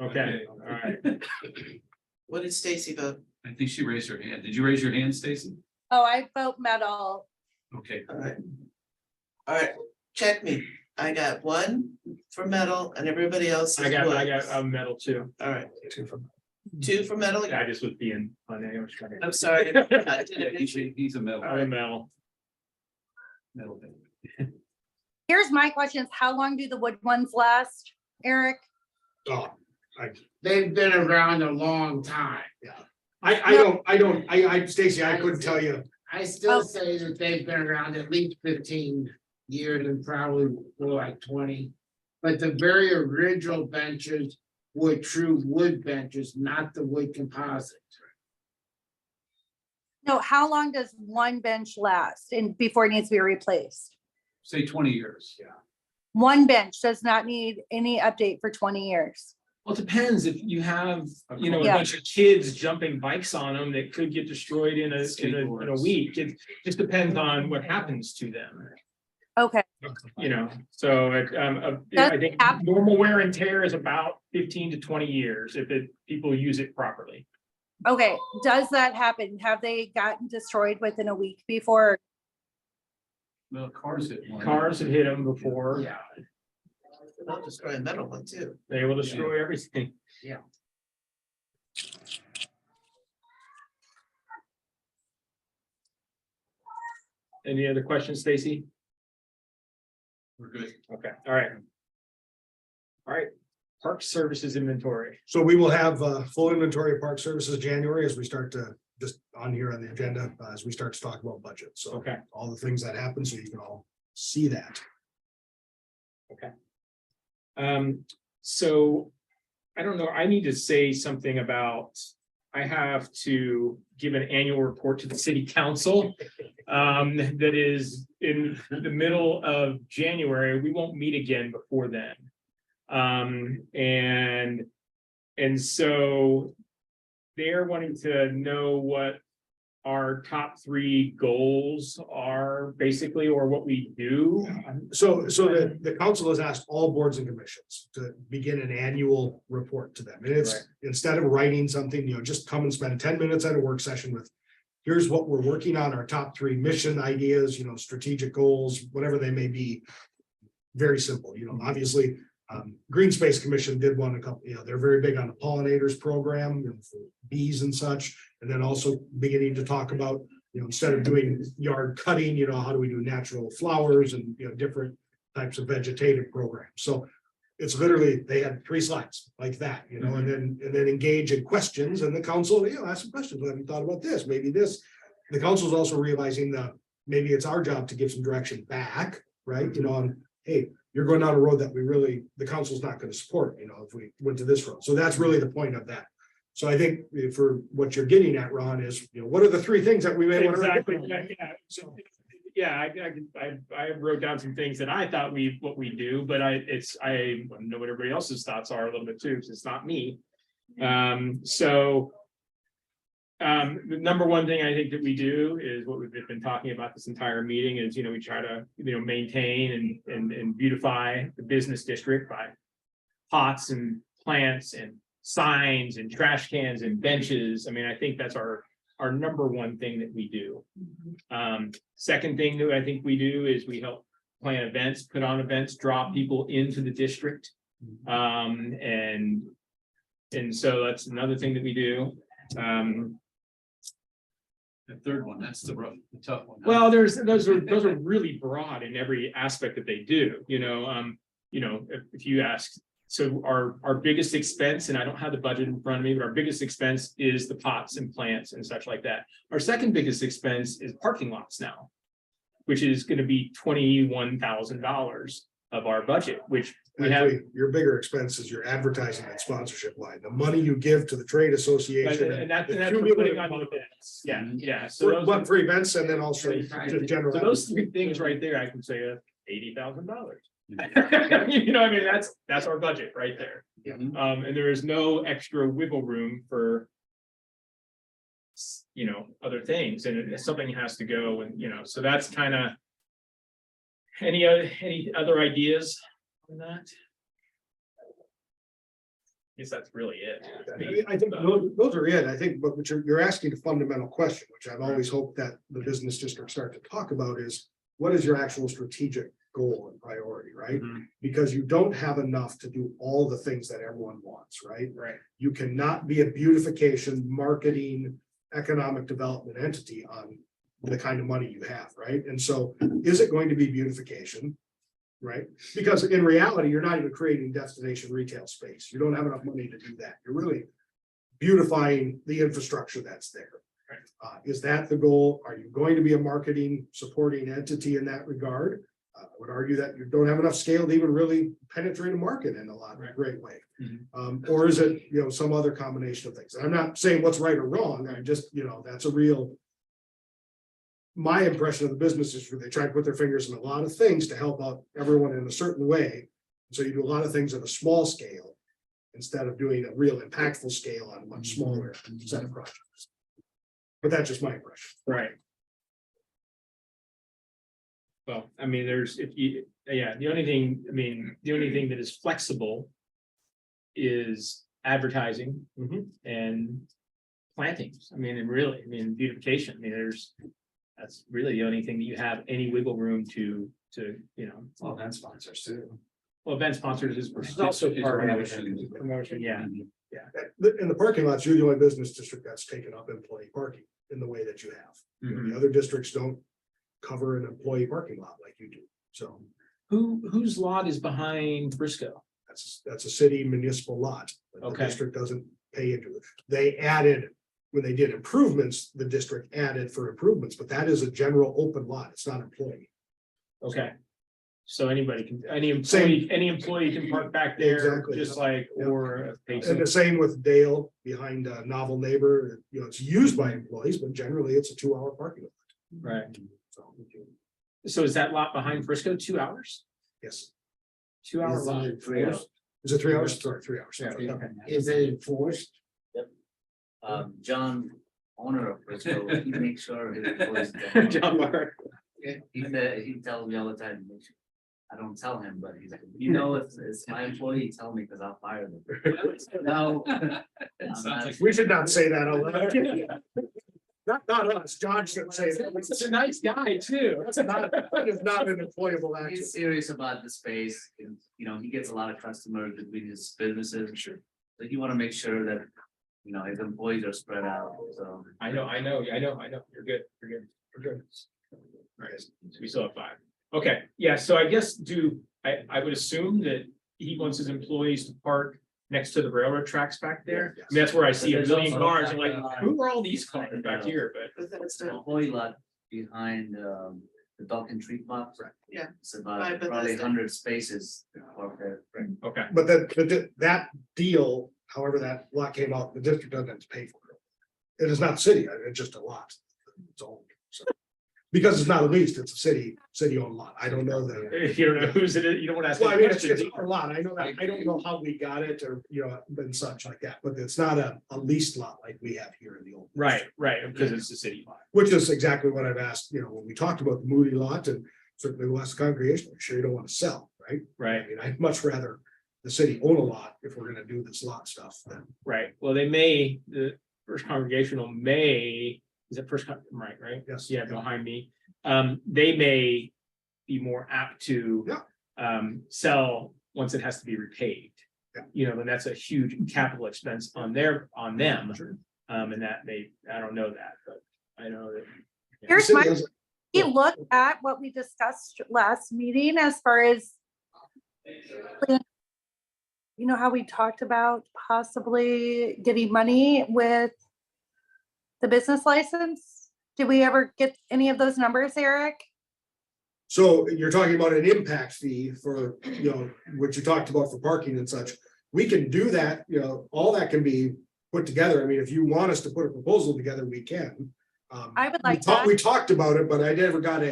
Okay, all right. what did Stacy vote? I think she raised her hand. Did you raise your hand, Stacy? Oh, I vote metal. Okay. All right, check me. I got one for metal and everybody else I is got wood. a metal too. All right, two for metal. I just was being funny. I was trying to. I'm sorry. I Yeah, didn't- he's a metal. I'm a metal. metal thing. Here's my questions. How long do the wood ones last, Eric? Oh, They've been around a long time. Stacy, I couldn't tell you. I still say that they've been around at least 15 years and probably more like 20. But the very original benches were true wood benches, not the wood composite. No, how long does one bench last and before it needs to be replaced? Say 20 years. Yeah. One bench does not need any update for 20 years. Well, it depends if you have, you know, a Yeah. bunch of kids jumping bikes on them that could get destroyed in a Skateboards. week. It just depends on what happens to them. Okay, You know, so I Does think happen- normal wear and tear is about 15 to 20 years if people use it properly. okay. Does that happen? Have they gotten destroyed within a week before? Well, cars hit one. Cars have hit them before. Yeah. They'll destroy a metal one too. They will destroy everything. Yeah. Any other questions, Stacy? We're good. Okay, all right. All right, park services inventory. So we will have full inventory of park services January as we start to, just on here on the agenda, as we start to talk about budget. So Okay, all the things that happen, so you can all see that. so I don't know, I need to say something about, I have to give an annual report to the city council. That is in the middle of January. We won't meet again before then. And so they're wanting to know what our top 3 goals are basically, or what we do. So the council has asked all boards and commissions to begin an annual report to them. And it's, Right. instead of writing something, just come and spend 10 minutes at a work session with, here's what we're working on, our top 3 mission ideas, strategic goals, whatever they may be. Very simple, obviously, Green Space Commission did one a couple, they're very big on the pollinators program, for bees and such. And then also beginning to talk about, instead of doing yard cutting, how do we do natural flowers and, different types of vegetative programs. So it's literally, they had 3 slides like that, you know, and then engage in questions and the council, you know, ask some questions. Have you thought about this? Maybe this. The council's also realizing that maybe it's our job to give some direction back, right? You know, on, hey, you're going down a road that we really, the council's not going to support, you know, if we went to this road. So that's really the point of that. So I think for what you're getting at, Ron, is, you know, what are the 3 things that we may want to? Exactly, yeah, so, yeah, I wrote down some things that I thought what we do, but I know what everybody else's thoughts are a little bit too, because it's not me. The number one thing I think that we do is what we've been talking about this entire meeting is, you know, we try to, you know, maintain and beautify the business district by pots and plants and signs and trash cans and benches. I mean, I think that's our number one thing that we do. Second thing that I think we do is we help plan events, put on events, draw people into the district. And so that's another thing that we do. The third one, that's the tough one. Well, those are really broad in every aspect that they do, you know, if you ask, so our biggest expense, and I don't have the budget in front of me, but our biggest expense is the pots and plants and such like that. Our second biggest expense is parking lots now, which is going to be $21,000 of our budget, which we have. Actually, your bigger expense is your advertising and sponsorship line, the money you give to the trade association. And that's the what we're cumulative putting on the amount. events. Yeah. So those, What for events and then also just general. so those 3 things right there, I can say $80,000. You know, I mean, that's our budget right there. And there is no extra wiggle room for, you know, other things, and something has to go, and you know, so that's kind of. Any other ideas on that? I guess that's really it. I think those are it. I think, but what you're asking a fundamental question, which I've always hoped that the business district start to talk about, is what is your actual strategic goal and priority, right? Because you don't have enough to do all the things that everyone wants, right? Right. You cannot be a beautification, marketing, economic development entity on the kind of money you have, right? And so is it going to be beautification? Right? Because in reality, you're not even creating destination retail space. You don't have enough money to do that. You're really beautifying the infrastructure that's there. Is that the goal? Are you going to be a marketing supporting entity in that regard? I would argue that you don't have enough scale to even really penetrate a market in a lot of a great way. Or is it, you know, some other combination of things? And I'm not saying what's right or wrong. I'm just, you know, that's a real. My impression of the business is they try to put their fingers in a lot of things to help out everyone in a certain way. So you do a lot of things at a small scale instead of doing a real impactful scale on a much smaller set of projects. But that's just my impression. Right. Well, I mean, the only thing that is flexible is advertising and plantings. I mean, and beautification. I mean, that's really the only thing that you have any wiggle room to, you know. Well, event sponsors too. Well, event sponsors is also part of it. Promotion, yeah. In the parking lots, you're the only business district that's taken up employee parking in the way that you have. You know, the other districts don't cover an employee parking lot like you do. So Whose lot is behind Briscoe? that's a city municipal lot. But the Okay. district doesn't pay into it. They added, when they did improvements, the district added for improvements, but that is a general open lot. It's not employee. Okay. So any employee can park back there, Exactly. just like, Yep. or. And the same with Dale behind Novel Neighbor, you know, it's used by employees, but generally it's a 2-hour parking lot. Right. So, So is that lot behind Frisco 2 hours? yes. 2-hour Is lot? it 3 hours? Is it 3 hours? Sorry, 3 hours. Yeah, okay. Is it enforced? John, owner of Briscoe, he makes sure his employees don't. John Mark. He tells me all the time, make sure- I don't tell him, but he's like, you know, it's my employee, tell me, because I'll fire them. No. I'm not- We should not say that out loud. Not us, John shouldn't say that. Such a nice guy too. That is not an employable action. He's serious about the space, and, you know, he gets a lot of customers between his businesses. Sure. So you want to make sure that, you know, his employees are spread out, so. I know. You're good. We're good. All right, so we still have 5. Okay, yeah, so I guess I would assume that he wants his employees to park next to the railroad tracks back there. I mean, that's where I see a million cars. I'm like, who are all these cars back here? But Employee lot behind the Dock and Tree Park. Yeah. It's about Right, but probably that's the- 100 spaces parked there. okay, But that deal, however that lot came out, the district doesn't have to pay for it. It is not city, it's just a lot. It's owned, so. Because it's not a lease, it's a city owned lot. I don't know the. if you don't know who's it is, you don't want to ask. Well, I any mean, it's questions. our lot. I know that. I don't know how we got it or, and such like that, but it's not a leased lot like we have here in the old. Right, because it's a city lot. Which is exactly what I've asked, when we talked about the Moody lot and certainly the West Congregation, I'm sure you don't want to sell, right? Right. I mean, I'd much rather the city own a lot if we're gonna do this lot stuff than. Right, well, the First Congregational is it First, right? Yes. Yeah, behind me, they may be more apt to. Sell once it has to be repaid. Yeah. And that's a huge capital expense on them. And that I don't know that, but I know that. Here's The my, city has- we look at what we discussed last meeting as far as how we talked about possibly getting money with the business license. Did we ever get any of those numbers, Eric? So you're talking about an impact fee for, what you talked about for parking and such. We can do that, all that can be put together. I mean, if you want us to put a proposal together, we can. I would like We that. talked about it, but I never got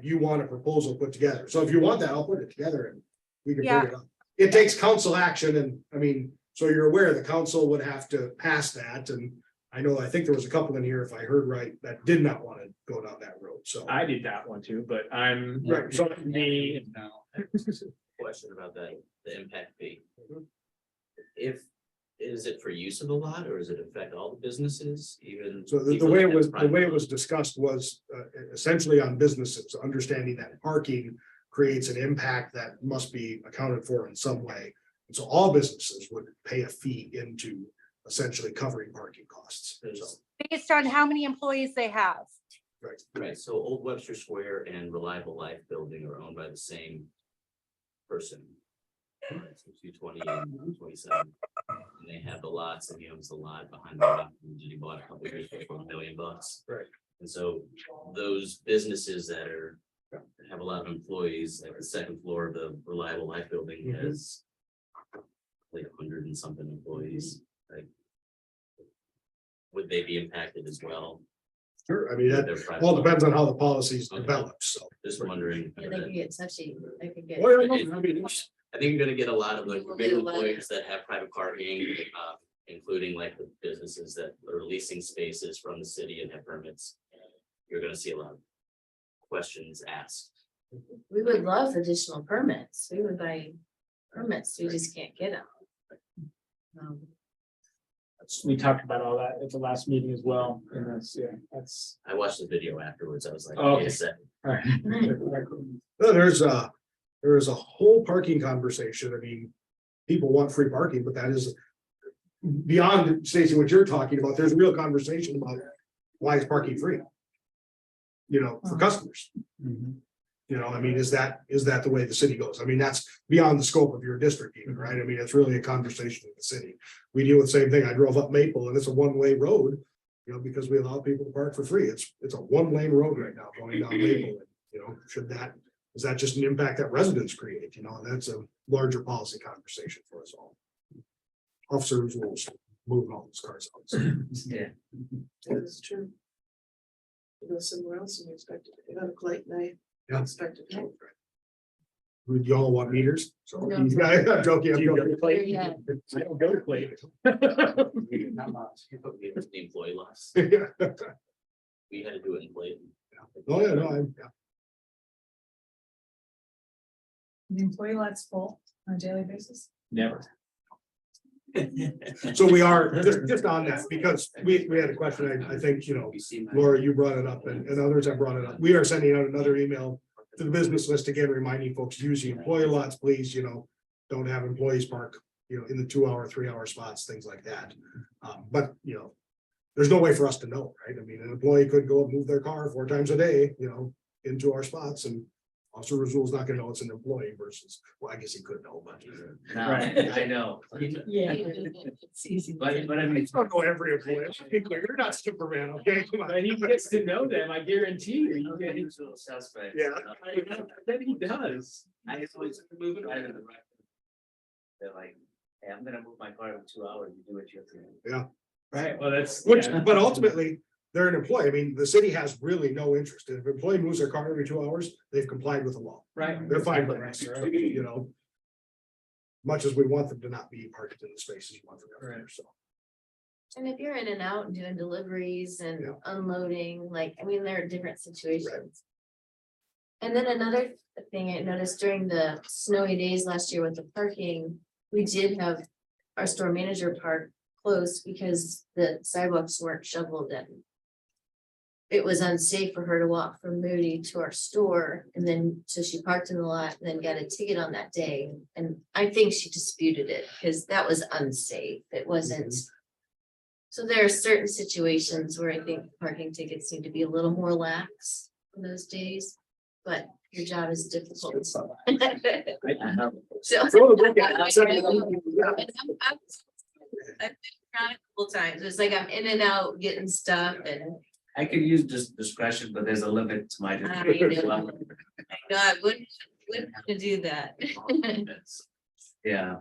you want a proposal put together. So if you want that, I'll put it together and we can bring it up. It takes council action and, so you're aware the council would have to pass that and I think there was a couple in here, if I heard right, that did not want to go down that road, so. I did that one too, but I'm. Right, so- Question about the impact fee. Is it for use of the lot or does it affect all the businesses, even? So the people way that it was, have the private way it parking? was discussed was essentially on businesses, understanding that parking creates an impact that must be accounted for in some way. And so all businesses would pay a fee into essentially covering parking costs. So, Based on how many employees they have. right. Right, so Old Webster Square and Reliable Life Building are owned by the same person. 220 and 27. And they have the lots and he owns the lot behind the lot and he bought a couple of years ago for $1 million. Right. And so those businesses that have a lot of employees, like the second floor of the Reliable Life Building Mhm. has like 100 and something employees. Like, would they be impacted as well? Sure, that Their private all lot? depends on how the policies Okay. develop, so. Just wondering. Yeah, they could get such a, they could get. Well, no, I think you're gonna get a lot of like We'll big do a lot. employers that have private parking, including like the businesses that are leasing spaces from the city and have permits. You're gonna see a lot of questions asked. We would love additional permits. We would buy permits. We just can't get them. We talked about all that at the last meeting as well, and that's. I watched the video afterwards. I was like, Okay. wait a second. All right. No, there is a whole parking conversation. People want free parking, but that is beyond, Stacy, what you're talking about. There's a real conversation about why is parking free? For customers. Is that the way the city goes? That's beyond the scope of your district even, right? It's really a conversation with the city. We deal with the same thing. I drove up Maple and it's a one-way road, because we allow people to park for free. It's a one-lane road right now going down Maple. Is that just an impact that residents create, and that's a larger policy conversation for us all. Officers will move all those cars out. So. Yeah. That's true. You go somewhere else and you expect it, you go to Clayton, Yeah. expect it. Would you all want meters? So No. I'm joking. I'm joking. Yeah. I don't go to Clayton. Not much. The employee loss. Yeah. We had to do it in Clayton. Oh, yeah, no, The employee lot's full on a daily basis. Never. So we are just on that because we had a question. I think, Laura, you brought it up and others have brought it up. We are sending out another email to the business list again, reminding folks, use the employee lots, please, don't have employees park, in the 2-hour, 3-hour spots, things like that. But, there's no way for us to know, right? An employee could go and move their car 4 times a day, into our spots and Officer Rasul's not gonna know it's an employee versus, well, I guess he could know, but. Now, Right. I know. Yeah. It's easy. But I mean, I don't know every employee. You're not Superman, okay? Come on. But he gets to know them, I guarantee you. You get- usual suspects. Yeah. I bet he does. I always move it right in the record. They're like, hey, I'm gonna move my car in 2 hours, you do what you have to do. Right, well, that's. Which, yeah. but ultimately, they're an employee. I mean, the city has really no interest. If an employee moves their car every 2 hours, they've complied with the law. Right. They're fine with us, you know. Much as we want them to not be parked in the spaces you want them to, Right. so. And if you're in and out and doing deliveries and Yeah. unloading, like, I mean, there are different situations. And then another thing I noticed during the snowy days last year with the parking, we did have our store manager park closed because the sidewalks weren't shoveled and it was unsafe for her to walk from Moody to our store, and then, so she parked in the lot and then got a ticket on that day. And I think she disputed it, because that was unsafe, it wasn't. So there are certain situations where I think parking tickets need to be a little more lax on those days, but your job is difficult. So. I have, I've been around a couple times, it's like I'm in and out getting stuff and. I could use this discretion, but there's a limit to my. I discretion as know. well. No, I wouldn't want to do that. Yeah.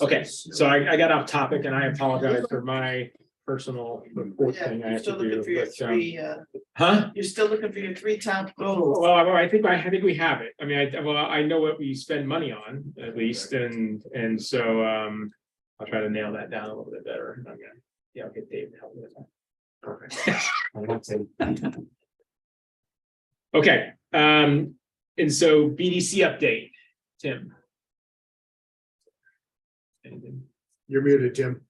Okay, so I got off topic and I apologize for my personal report Yeah, thing I you're have still to looking do, for your but, three, huh? you're still looking for your three top goals. Well, I think we have it. I mean, I know what we spend money on at least, and so, I'll try to nail that down a little bit better. I'm gonna, yeah, I'll get Dave to help me with that. Okay, and so BDC update, Tim. Anything? You're muted, Tim.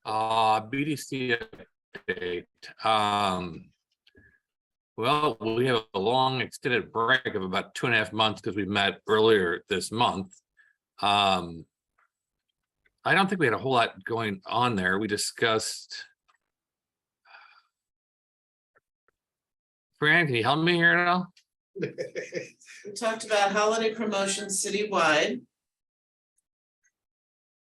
BDC update. Well, we have a long extended break of about 2.5 months because we met earlier this month. I don't think we had a whole lot going on there. We discussed. Fran, can you help me here at all? We talked about holiday promotions citywide.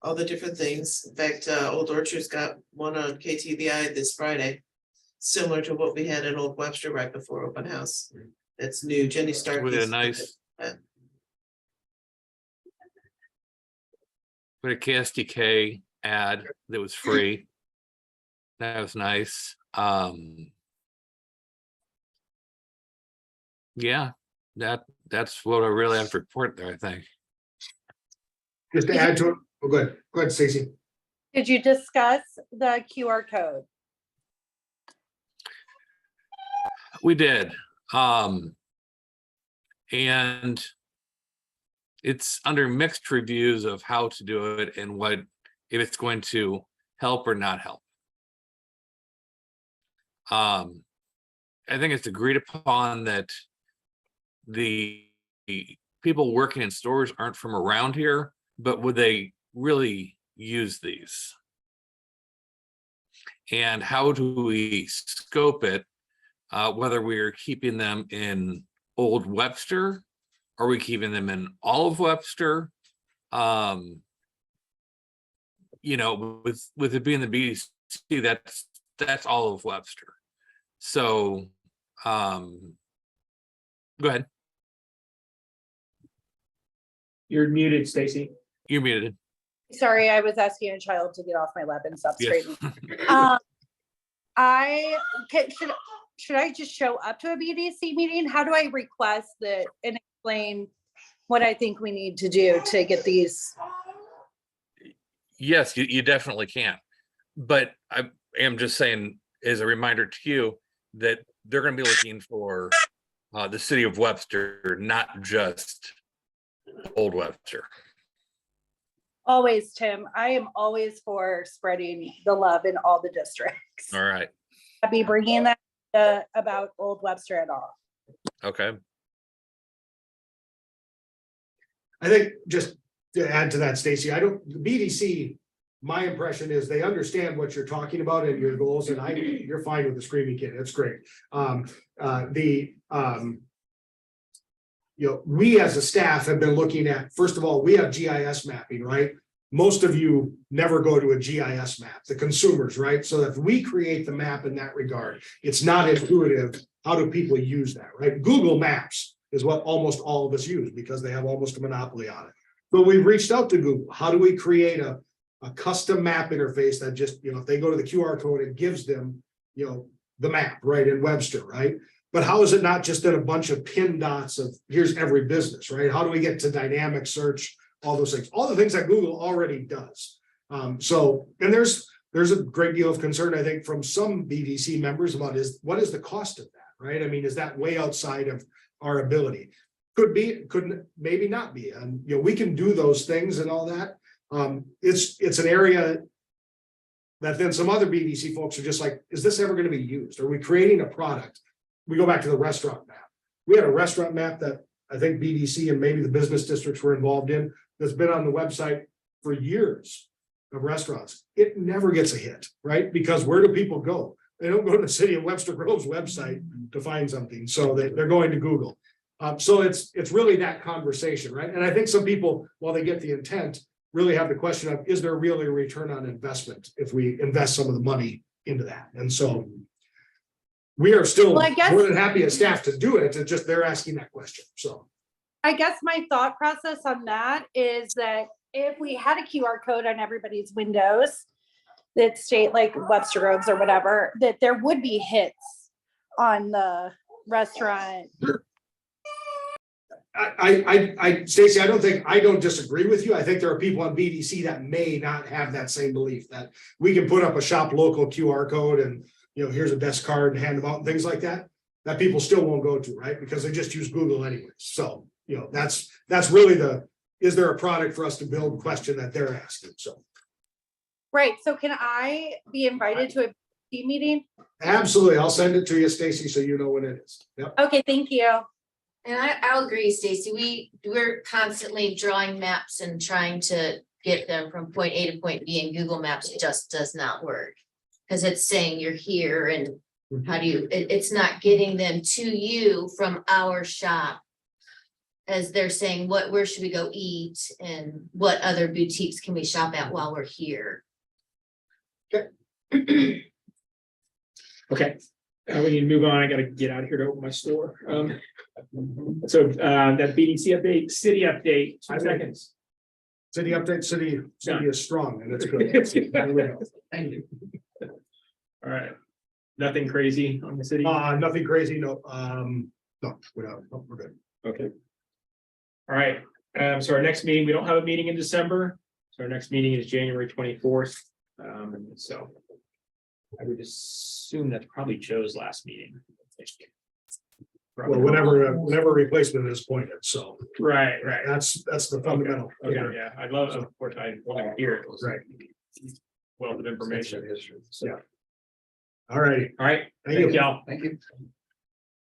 All the different things. In fact, Old Orchard's got one on KTVI this Friday. Similar to what we had at Old Webster right before open house. It's new. Jenny Stark. We had a nice. We had a KSDK ad that was free. That was nice. Yeah, that's what I really have to report there, I think. Just to add to it, oh, go ahead, Stacy. Did you discuss the QR code? We did. And it's under mixed reviews of how to do it and what, if it's going to help or not help. I think it's agreed upon that the people working in stores aren't from around here, but would they really use these? And how do we scope it? Whether we're keeping them in Old Webster, are we keeping them in all of Webster? You know, with it being the BDC, that's all of Webster. So, go ahead. You're muted, Stacy. You're muted. Sorry, I was asking a child to get off my lap and stop Yes. straightening. Should I just show up to a BDC meeting? How do I request that and explain what I think we need to do to get these? Yes, you definitely can. But I am just saying as a reminder to you that they're going to be looking for the city of Webster, not just Old Webster. Always, Tim. I am always for spreading the love in all the districts. All right. I'll be bringing that about Old Webster at all. Okay. I think just to add to that, Stacy, the BDC my impression is they understand what you're talking about and your goals, and you're fine with the screaming kid. It's great. We as a staff have been looking at, first of all, we have GIS mapping, right? Most of you never go to a GIS map, the consumers, right? So if we create the map in that regard, it's not intuitive. How do people use that, right? Google Maps is what almost all of us use because they have almost a monopoly on it. But we've reached out to Google. How do we create a custom map interface that just, if they go to the QR code, it gives them, the map, right, in Webster, right? But how is it not just in a bunch of pin dots of here's every business, right? How do we get to dynamic search, all those things, all the things that Google already does? And there's a great deal of concern, I think, from some BDC members about what is the cost of that, right? I mean, is that way outside of our ability? Could be, couldn't, maybe not be. And, we can do those things and all that. It's an area that then some other BDC folks are just like, is this ever going to be used? Are we creating a product? We go back to the restaurant map. We had a restaurant map that I think BDC and maybe the business districts were involved in that's been on the website for years of restaurants. It never gets a hit, right? Because where do people go? They don't go to the city of Webster Grove's website to find something. So they're going to Google. So it's really that conversation, right? And I think some people, while they get the intent, really have the question of, is there really a return on investment if we invest some of the money into that? And so we are still Well, I guess- more than happy as staff to do it. It's just they're asking that question. So I guess my thought process on that is that if we had a QR code on everybody's windows that state like Webster Groves or whatever, that there would be hits on the restaurant. Stacy, I don't disagree with you. I think there are people on BDC that may not have that same belief that we can put up a shop local QR code and, here's a desk card and hand them out and things like that, that people still won't go to, right? Because they just use Google anyways. So, that's really is there a product for us to build question that they're asking? So. Right, so can I be invited to a BDC meeting? Absolutely. I'll send it to you, Stacy, so you know when it is. Yep. Okay, thank you. And I'll agree, Stacy, we're constantly drawing maps and trying to get them from point A to point B, and Google Maps just does not work. Because it's saying you're here and how do you, it's not getting them to you from our shop. As they're saying, where should we go eat and what other boutiques can we shop at while we're here? Okay, we need to move on. I gotta get out of here to open my store. So that BDC update, city update, 2 seconds. City update, city is strong and it's good. There we go. Thank you. All right, nothing crazy on the city. Nothing crazy. No, we're good. Okay. All right, so our next meeting, we don't have a meeting in December. So our next meeting is January 24th. So I would assume that's probably Joe's last meeting. Well, whenever replacement is appointed, so. Right. That's the fundamental. Okay, yeah, I'd love, of course, I want to hear it. Right. Wealth of information. Yeah. All right. All right, Thank you. y'all. Thank you.